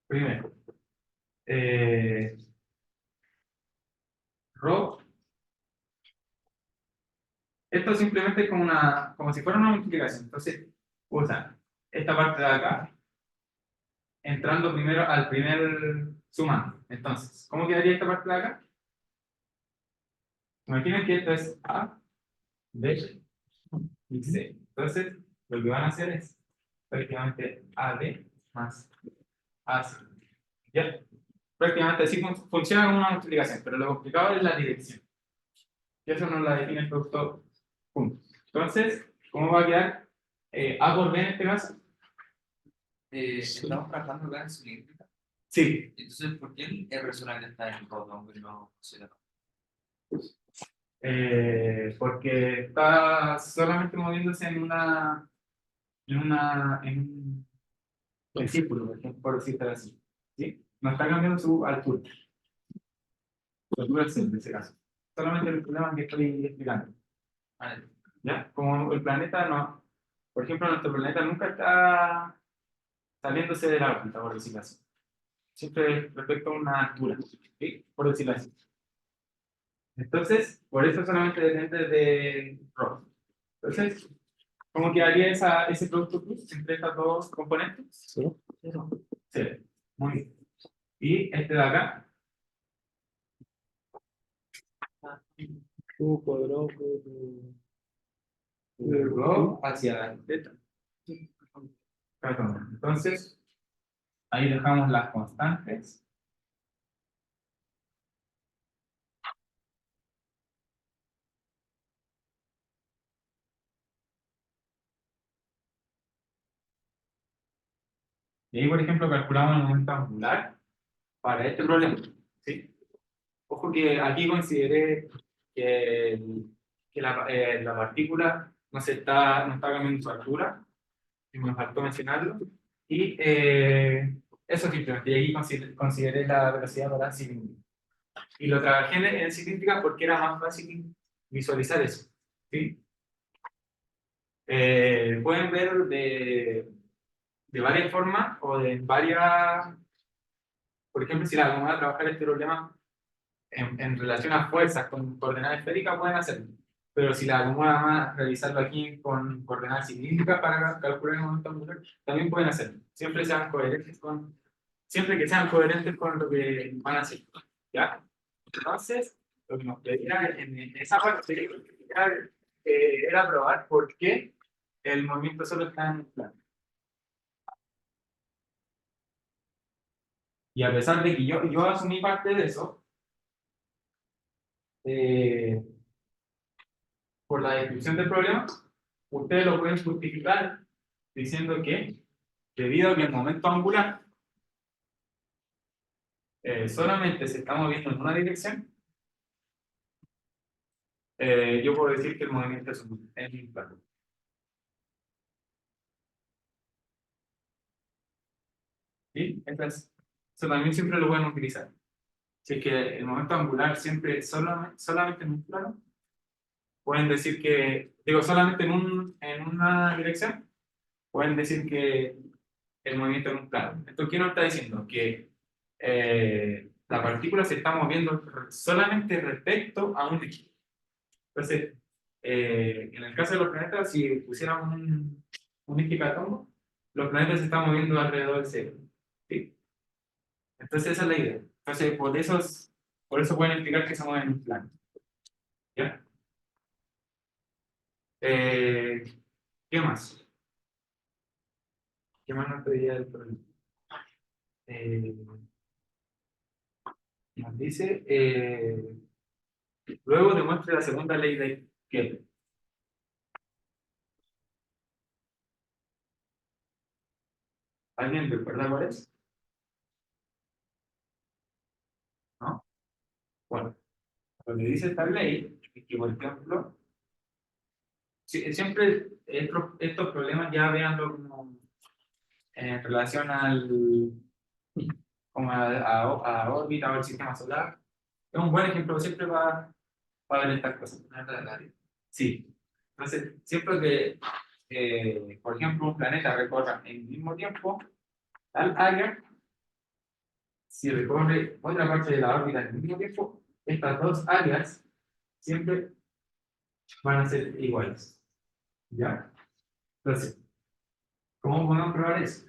primero, ρ, esto simplemente es como si fuera una multiplicación. Entonces, usan esta parte de acá, entrando primero al primer sumando. Entonces, ¿cómo quedaría esta parte de acá? Imaginen que esto es A, B y C. Entonces, lo que van a hacer es prácticamente AD más AC. ¿Ya? Prácticamente así funciona como una multiplicación, pero lo complicado es la dirección. Y eso nos la define el producto punto. Entonces, ¿cómo va a quedar A por B en este caso? Estamos trabajando acá en cilíndrica. Sí. Entonces, ¿por qué el R solamente está en el rótulo y no se la... Porque está solamente moviéndose en círculo, por decirlo así. ¿Sí? No está cambiando su altura. Su altura es en ese caso. Solamente el problema que estoy explicando. Vale. ¿Ya? Como el planeta no. Por ejemplo, nuestro planeta nunca está saliéndose de la órbita, por decirlo así. Siempre respecto a una altura. ¿Sí? Por decirlo así. Entonces, por eso solamente depende de ρ. Entonces, ¿cómo quedaría ese producto cruz entre estas dos componentes? ¿Cero? Sí, muy bien. Y este de acá, U cuadrado rho hacia θ. Perdón. Entonces, ahí dejamos las constantes. Y ahí, por ejemplo, calculamos el momento angular para este problema. ¿Sí? Ojo que aquí consideré que que la partícula no está cambiando su altura, y me faltó mencionarlo, y eso simplemente, y aquí consideré la velocidad para cilíndrica. Y lo trabajé en cilíndrica porque era más fácil visualizar eso, ¿sí? Pueden ver de varias formas o de varias, por ejemplo, si la vamos a trabajar este problema en relación a fuerzas con coordenadas esféricas, pueden hacerlo. Pero si la vamos a realizarlo aquí con coordenadas cilíndricas para calcular el momento angular, también pueden hacerlo. Siempre que sean coherentes con lo que van a hacer. ¿Ya? Entonces, lo que nos pedía en esa parte era probar por qué el movimiento solo está en plano. Y a pesar de que yo asumí parte de eso, por la descripción del problema, ustedes lo pueden justificar diciendo que, debido a que el momento angular solamente se está moviendo en una dirección, yo puedo decir que el movimiento es un plano. ¿Sí? Entonces, eso también siempre lo pueden utilizar. Si es que el momento angular siempre solamente en un plano, pueden decir que, digo, solamente en una dirección, pueden decir que el movimiento en un plano. ¿Esto qué nos está diciendo? Que la partícula se está moviendo solamente respecto a un eje. Entonces, en el caso de los planetas, si pusiéramos un eje catombo, los planetas se están moviendo alrededor del cero. ¿Sí? Entonces, esa es la idea. Entonces, por eso pueden explicar que se mueven en un plano. ¿Ya? ¿Qué más? ¿Qué más nos pediría el problema? Nos dice, luego demuestre la segunda ley de Kepler. ¿Alguien recuerda cuál es? ¿No? Bueno, lo que dice esta ley es que, por ejemplo, siempre estos problemas ya veanlo como en relación como a órbita o al sistema solar. Es un buen ejemplo siempre para ver estas cosas. Sí. Entonces, siempre que, por ejemplo, un planeta recorra en el mismo tiempo tal área, si recorre otra parte de la órbita en el mismo tiempo, estas dos áreas siempre van a ser iguales. ¿Ya? Entonces, ¿cómo podemos probar eso?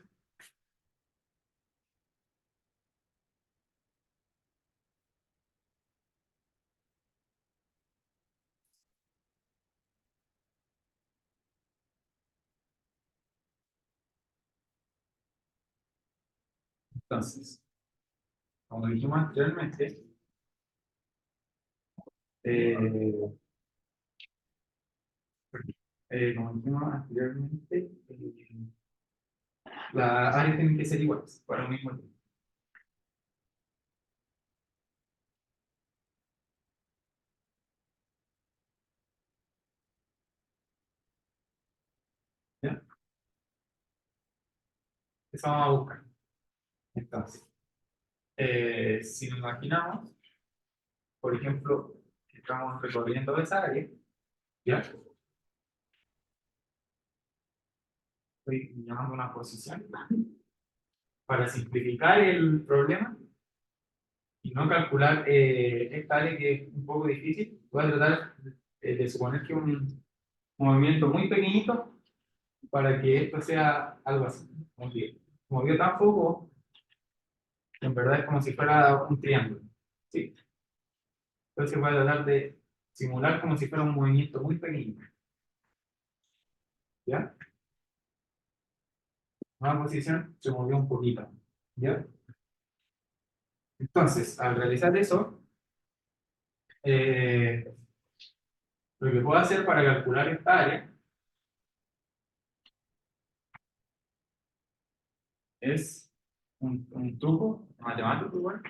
Entonces, como dijimos anteriormente, eh, las áreas tienen que ser iguales para un mismo tiempo. ¿Ya? Eso vamos a buscar. Entonces, si nos imaginamos, por ejemplo, que estamos recorriendo esa área, ¿ya? Estoy llamando una posición. Para simplificar el problema y no calcular esta área que es un poco difícil, voy a tratar de suponer que un movimiento muy pequeñito para que esto sea algo así. Movió tan poco, en verdad es como si fuera un triángulo. ¿Sí? Entonces voy a tratar de simular como si fuera un movimiento muy pequeñito. ¿Ya? Nueva posición se movió un poquito. ¿Ya? Entonces, al realizar eso, lo que puedo hacer para calcular esta área es un truco matemático, igual,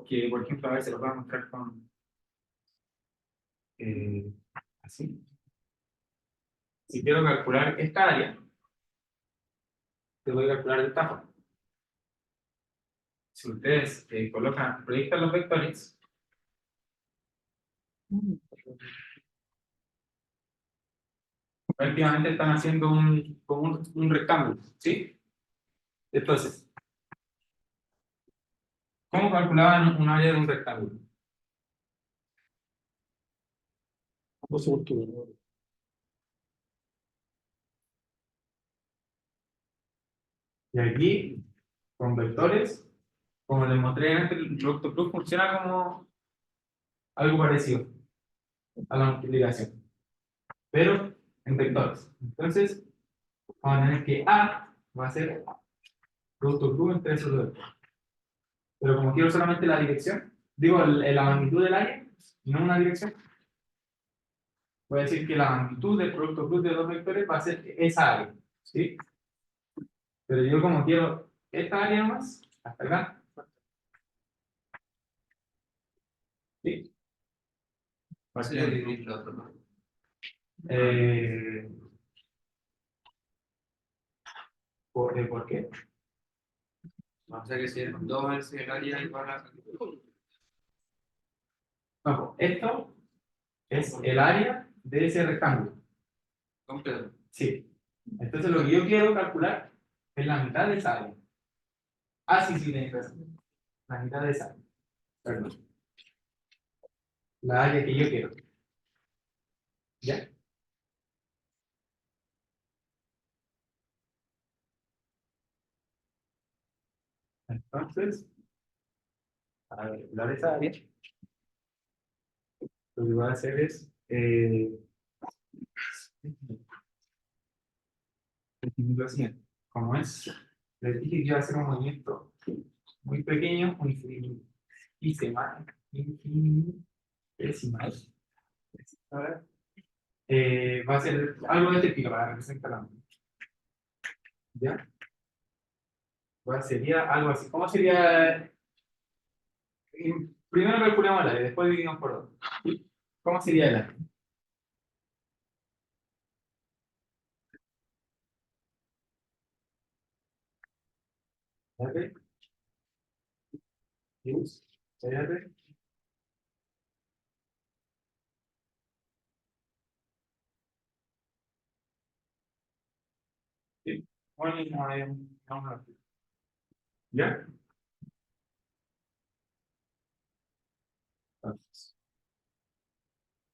que, por ejemplo, a ver, se lo voy a mostrar con Así. Si quiero calcular esta área, te voy a calcular de esta forma. Si ustedes proyectan los vectores, prácticamente están haciendo como un rectángulo, ¿sí? Entonces, ¿cómo calculaban un área de un rectángulo? Dos segundos, ¿no? Y aquí, con vectores, como les mostré antes, el producto plus funciona como algo parecido a la multiplicación, pero en vectores. Entonces, vamos a tener que A va a ser producto plus entre esos dos vectores. Pero como quiero solamente la dirección, digo la magnitud del área, y no una dirección, voy a decir que la magnitud del producto plus de dos vectores va a ser esa área, ¿sí? Pero yo como quiero esta área más, hasta acá, ¿sí? Sería dividir lo otro, ¿no? Eh, ¿por qué? O sea que si es 2 veces el área igual a... No, esto es el área de ese rectángulo. completo. Sí. Entonces lo que yo quiero calcular es la mitad de esa área. Ah, sí, tienes razón. La mitad de esa área. Perdón. La área que yo quiero. ¿Ya? Entonces, para calcular esa área, lo que voy a hacer es definir lo siguiente. Como es, les dije que iba a hacer un movimiento muy pequeño, infinitesimal, infinitesimal. Ahora, va a ser algo de este estilo para representar la mano. ¿Ya? Sería algo así. ¿Cómo sería? Primero calculamos el área, después dividimos por dos. ¿Cómo sería el área? R, use, R, sí. Bueno, vamos a ver. ¿Ya? Entonces,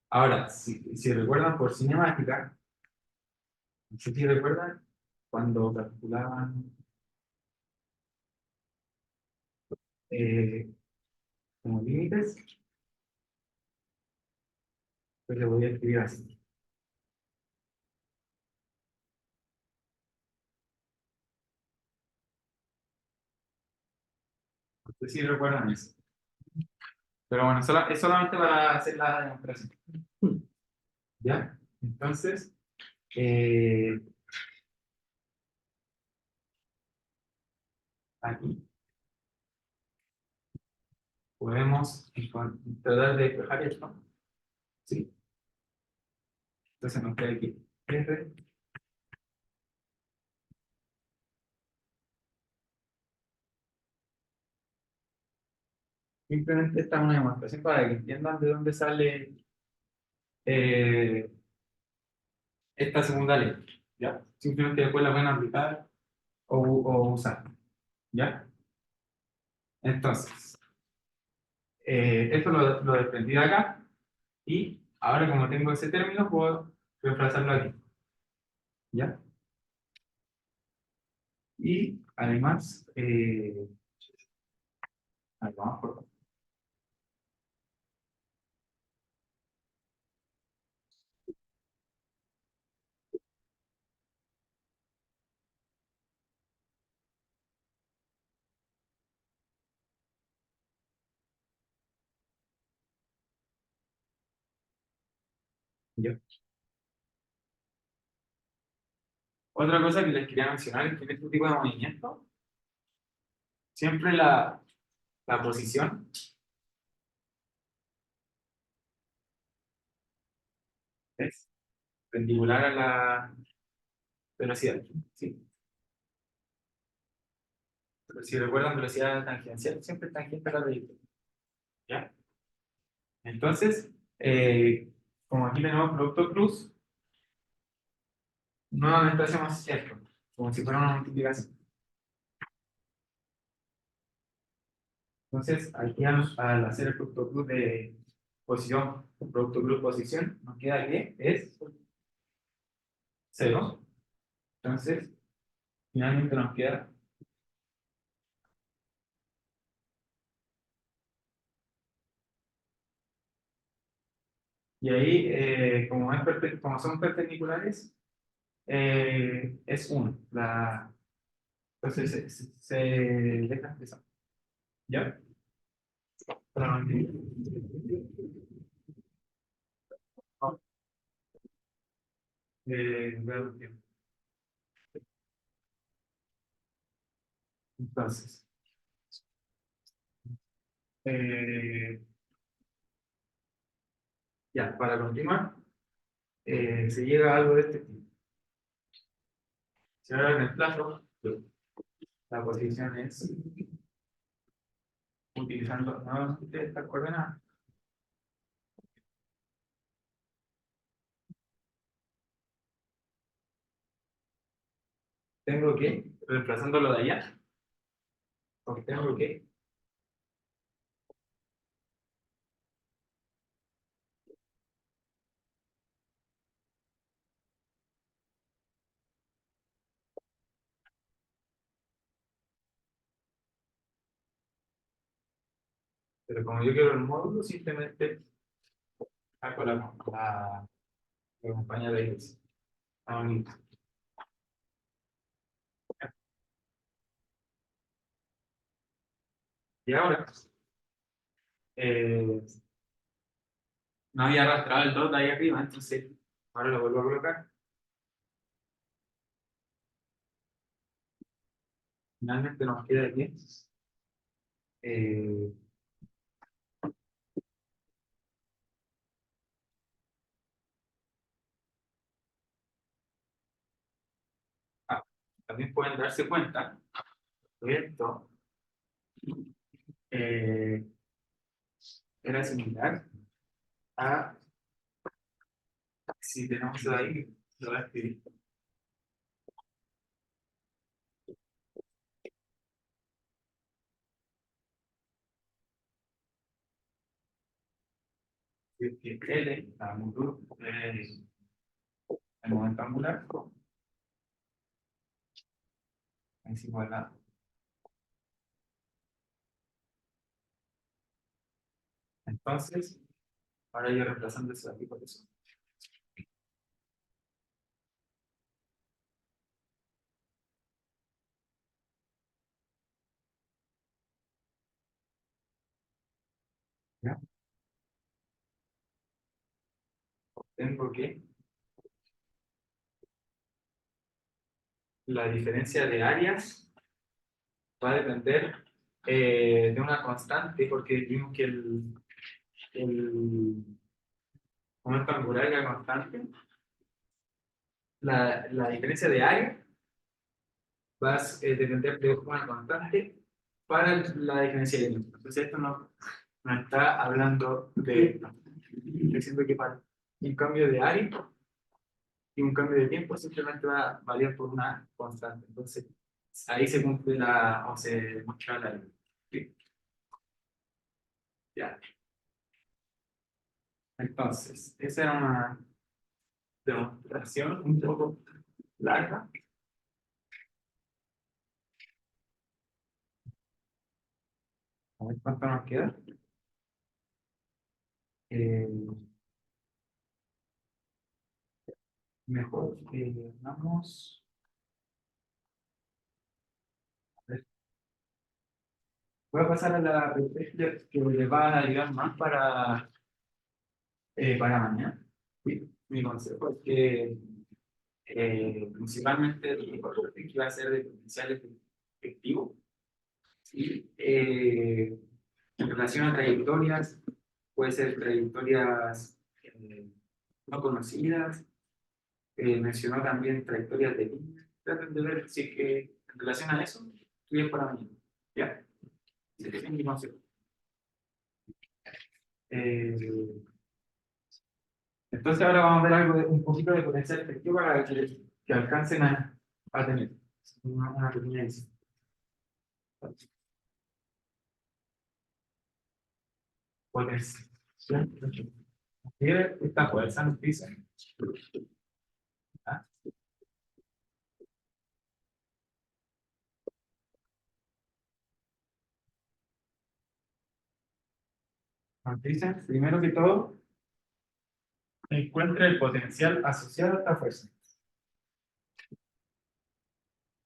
ahora, si recuerdan por cinemática, no sé si recuerdan cuando calculaban como límites, pues le voy a escribir así. No sé si recuerdan eso. Pero bueno, es solamente para hacer la demostración. ¿Ya? Entonces, aquí podemos tratar de despejar esto. ¿Sí? Entonces nos queda aquí R. Simplemente esta es una demostración para que entiendan de dónde sale eh, esta segunda ley. ¿Ya? Simplemente después la pueden aplicar o usar. ¿Ya? Entonces, esto lo desprendí de acá y ahora como tengo ese término puedo reemplazarlo aquí. ¿Ya? Y además, ahí vamos por ¿ya? Otra cosa que les quería mencionar es que en este tipo de movimiento, siempre la posición perpendicular a la velocidad. ¿Sí? Pero si recuerdan, velocidad tangencial siempre es tangente a la trayectoria. ¿Ya? Entonces, como aquí tenemos producto cruz, nuevamente hacemos esto, como si fuera una multiplicación. Entonces, aquí al hacer el producto cruz de posición, producto cruz posición, nos queda que es 0. Entonces, finalmente nos queda y ahí, como son perpendiculares, es 1. Entonces se deja expresar. ¿Ya? Para no veamos bien. Entonces, eh, ya, para continuar, se llega a algo de este tipo. Si ahora reemplazo, la posición es utilizando nuevamente esta coordenada. Tengo que, reemplazándolo de allá, porque tengo que pero como yo quiero el módulo, simplemente saco la compañía de ellos. Ah, bonito. Y ahora, eh, no había arrastrado el 2 de ahí arriba, entonces ahora lo vuelvo a colocar. Finalmente nos queda aquí. Eh, También pueden darse cuenta que esto eh, era similar a si tenemos ahí, lo voy a escribir. Que L, la longitud, el momento angular, es igual a. Entonces, ahora yo reemplazando eso aquí por eso. ¿Ya? Tengo que la diferencia de áreas va a depender de una constante, porque vimos que el momento angular era constante. La diferencia de área va a depender de una constante para la diferencia de tiempo. Entonces, esto no está hablando de. Diciendo que para un cambio de área y un cambio de tiempo simplemente va a variar por una constante. Entonces, ahí se cumple o se muestra la ley. ¿Sí? Ya. Entonces, esa era una demostración un poco larga. A ver cuánto nos queda. Eh, Mejor que vamos. A ver. Voy a pasar a la respuesta que le va a ayudar más para mañana. Sí, mi consejo es que principalmente el que va a ser de potencial efectivo. ¿Sí? En relación a trayectorias, puede ser trayectorias no conocidas mencionó también trayectorias de línea. Traten de ver si es que en relación a eso, estudian para mañana. ¿Ya? Ese es mi consejo. Entonces ahora vamos a ver algo un poquito de potencial efectivo para que alcancen a tener una pequeña visión. Potencial. Mire, esta fuerza nos dice. ¿Ah? Nos dicen, primero que todo, encuentre el potencial asociado a esta fuerza.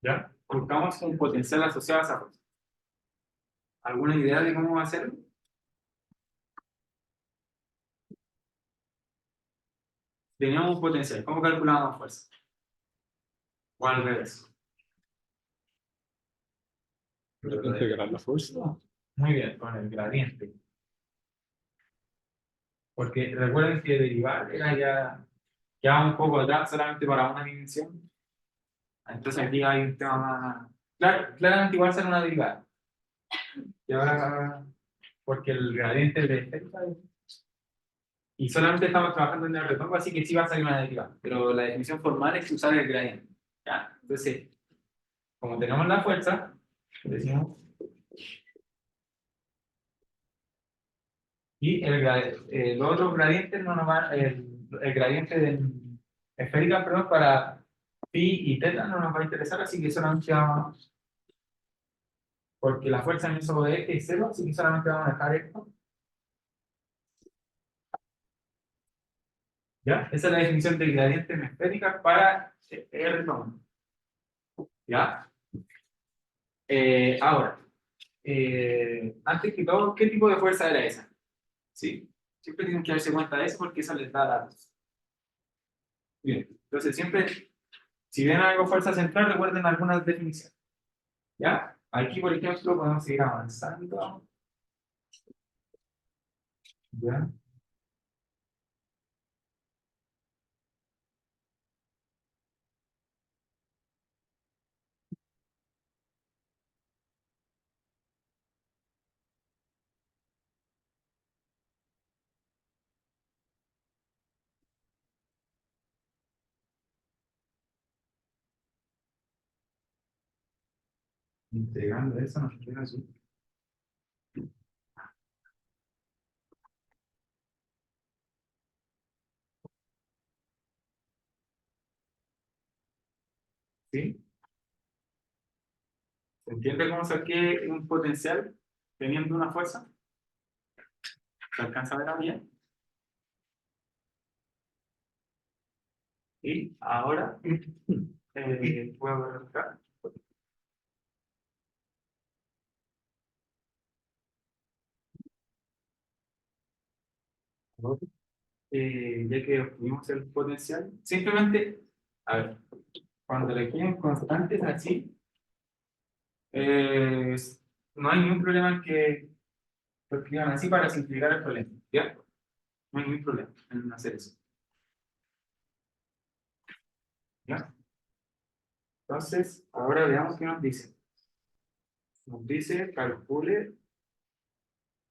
¿Ya? Buscamos un potencial asociado a esa fuerza. ¿Alguna idea de cómo hacerlo? Teníamos un potencial. ¿Cómo calculamos fuerza? O al revés. Integrar la fuerza. Muy bien, con el gradiente. Porque recuerden que derivar era ya un poco atrás solamente para una dimensión. Entonces aquí hay un tema más. Claro, claramente igual será una derivada. Y ahora, porque el gradiente es de esférica, y solamente estamos trabajando en el retorno, así que sí va a salir una derivada. Pero la definición formal es usar el gradiente. ¿Ya? Entonces, como tenemos la fuerza, decimos. Y el otro gradiente no nos va, el gradiente de esférica, perdón, para pi y teta no nos va a interesar, así que solamente vamos, porque la fuerza en eso de eje es cero, así que solamente vamos a dejar esto. ¿Ya? Esa es la definición de gradiente en esférica para R toma. ¿Ya? Ahora, antes que todo, ¿qué tipo de fuerza era esa? ¿Sí? Siempre tienen que darse cuenta de eso porque eso les da datos. Bien, entonces siempre, si ven algo fuerza central, recuerden algunas definiciones. ¿Ya? Aquí, por ejemplo, podemos seguir avanzando. ¿Ya? Integrando eso, nos queda así. ¿Sí? ¿Se entiende cómo saqué un potencial teniendo una fuerza? ¿Se alcanza a ver bien? Y ahora puedo ver acá. Ya que obtuvimos el potencial, simplemente, a ver, cuando le quieren constantes así, eh, no hay ningún problema en que lo escriban así para simplificar el problema, ¿ya? No hay ningún problema en hacer eso, ¿ya? Entonces, ahora veamos qué nos dice. Nos dice, calcule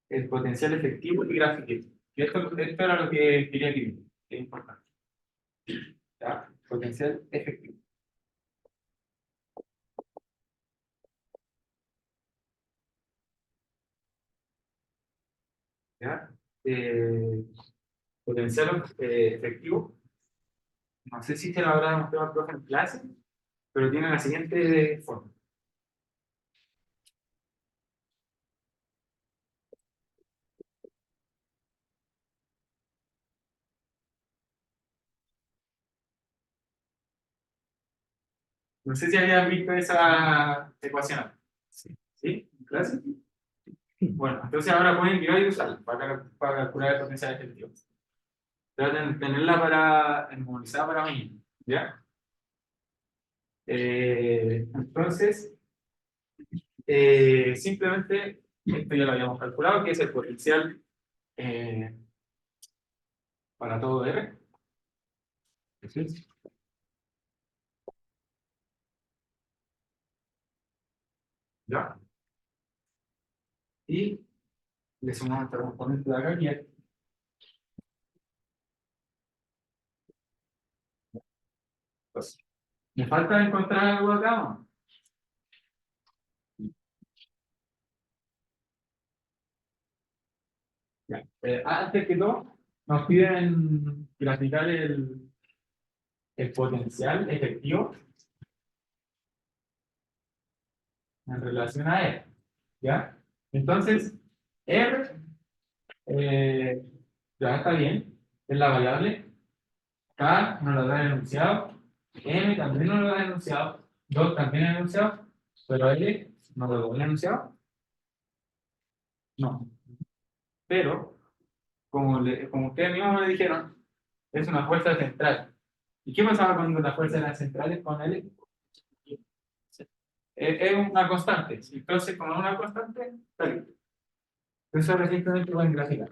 el potencial efectivo y grafique. Y esto era lo que quería que es importante. ¿Ya? Potencial efectivo. ¿Ya? Potencial efectivo. No sé si te lo habrá demostrado el profe en clase, pero tiene la siguiente forma. No sé si habían visto esa ecuación. Sí. ¿Sí? ¿En clase? Bueno, entonces ahora pueden mirar y usarla para calcular el potencial efectivo. Traten de tenerla memorizada para mañana. ¿Ya? Entonces, simplemente, esto ya lo habíamos calculado, que es el potencial para todo R. ¿Sí? ¿Ya? Y le sumamos este componente de acá y aquí. Pues, ¿me falta encontrar algo acá o no? Ya. Antes que todo, nos piden graficar el potencial efectivo en relación a R. ¿Ya? Entonces, R ya está bien, es la variable. K nos lo da el enunciado, M también nos lo da el enunciado, 2 también el enunciado, pero L nos lo da el enunciado. No. Pero, como ustedes mismos me dijeron, es una fuerza central. ¿Y qué pasaba cuando la fuerza era central con L? Es una constante. Entonces, como es una constante, está bien. Eso recientemente pueden graficar.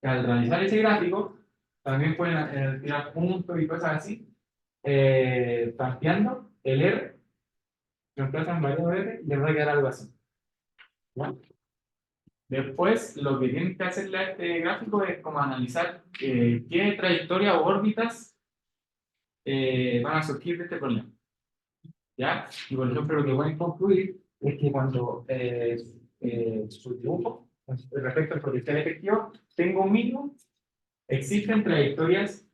Y al realizar ese gráfico, también pueden tirar puntos y cosas así, tanteando el R, reemplazan variable R y les va a quedar algo así. ¿Ya? Después, lo que tienen que hacerle a este gráfico es como analizar qué trayectoria o órbitas van a surgir de este problema. ¿Ya? Y por ejemplo, lo que pueden concluir es que cuando su dibujo, respecto al potencial efectivo, tengo un mínimo, existen trayectorias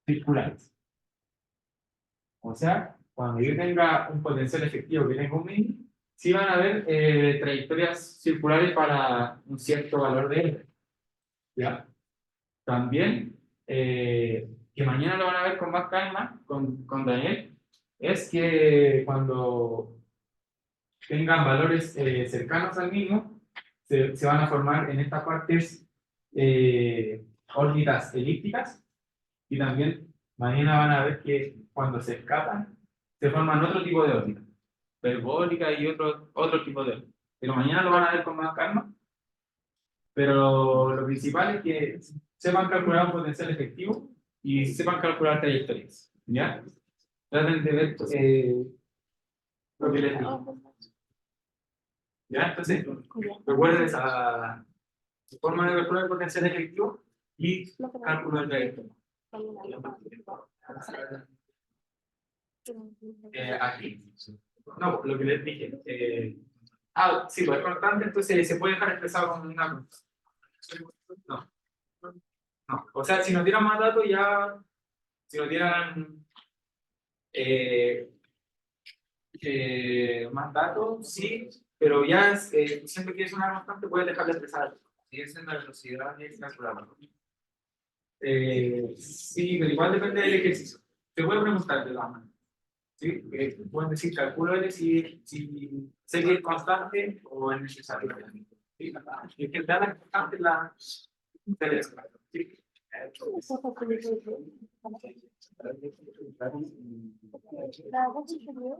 circulares. O sea, cuando yo tenga un potencial efectivo que tenga un mínimo, sí van a haber trayectorias circulares para un cierto valor de R. ¿Ya? También, que mañana lo van a ver con más calma, con Daniel, es que cuando tengan valores cercanos al mínimo, se van a formar en estas partes órbitas elípticas y también mañana van a ver que cuando se escapan se forman otro tipo de órbitas, hiperbólica y otro tipo de órbitas. Pero mañana lo van a ver con más calma, pero lo principal es que sepan calcular un potencial efectivo y sepan calcular trayectorias, ¿ya? Traten de ver lo que les digo. ¿Ya? Entonces, recuerden esa forma de calcular el potencial efectivo y cálculo de trayectoria. Aquí. No, lo que les dije. Sí, pues es constante, entonces se puede dejar expresado como una constante. No, no. O sea, si nos dieran más datos, ya. Si nos dieran más datos, sí, pero ya siempre que es una constante, puedes dejar de expresar. Si es en la velocidad, es calculable. Sí, pero igual depende del ejercicio. Te voy a preguntar de la mano. ¿Sí? Pueden decir, calculo si sé que es constante o es necesario. ¿Sí? Es que da la constante la. ¿Sí? La voz superior.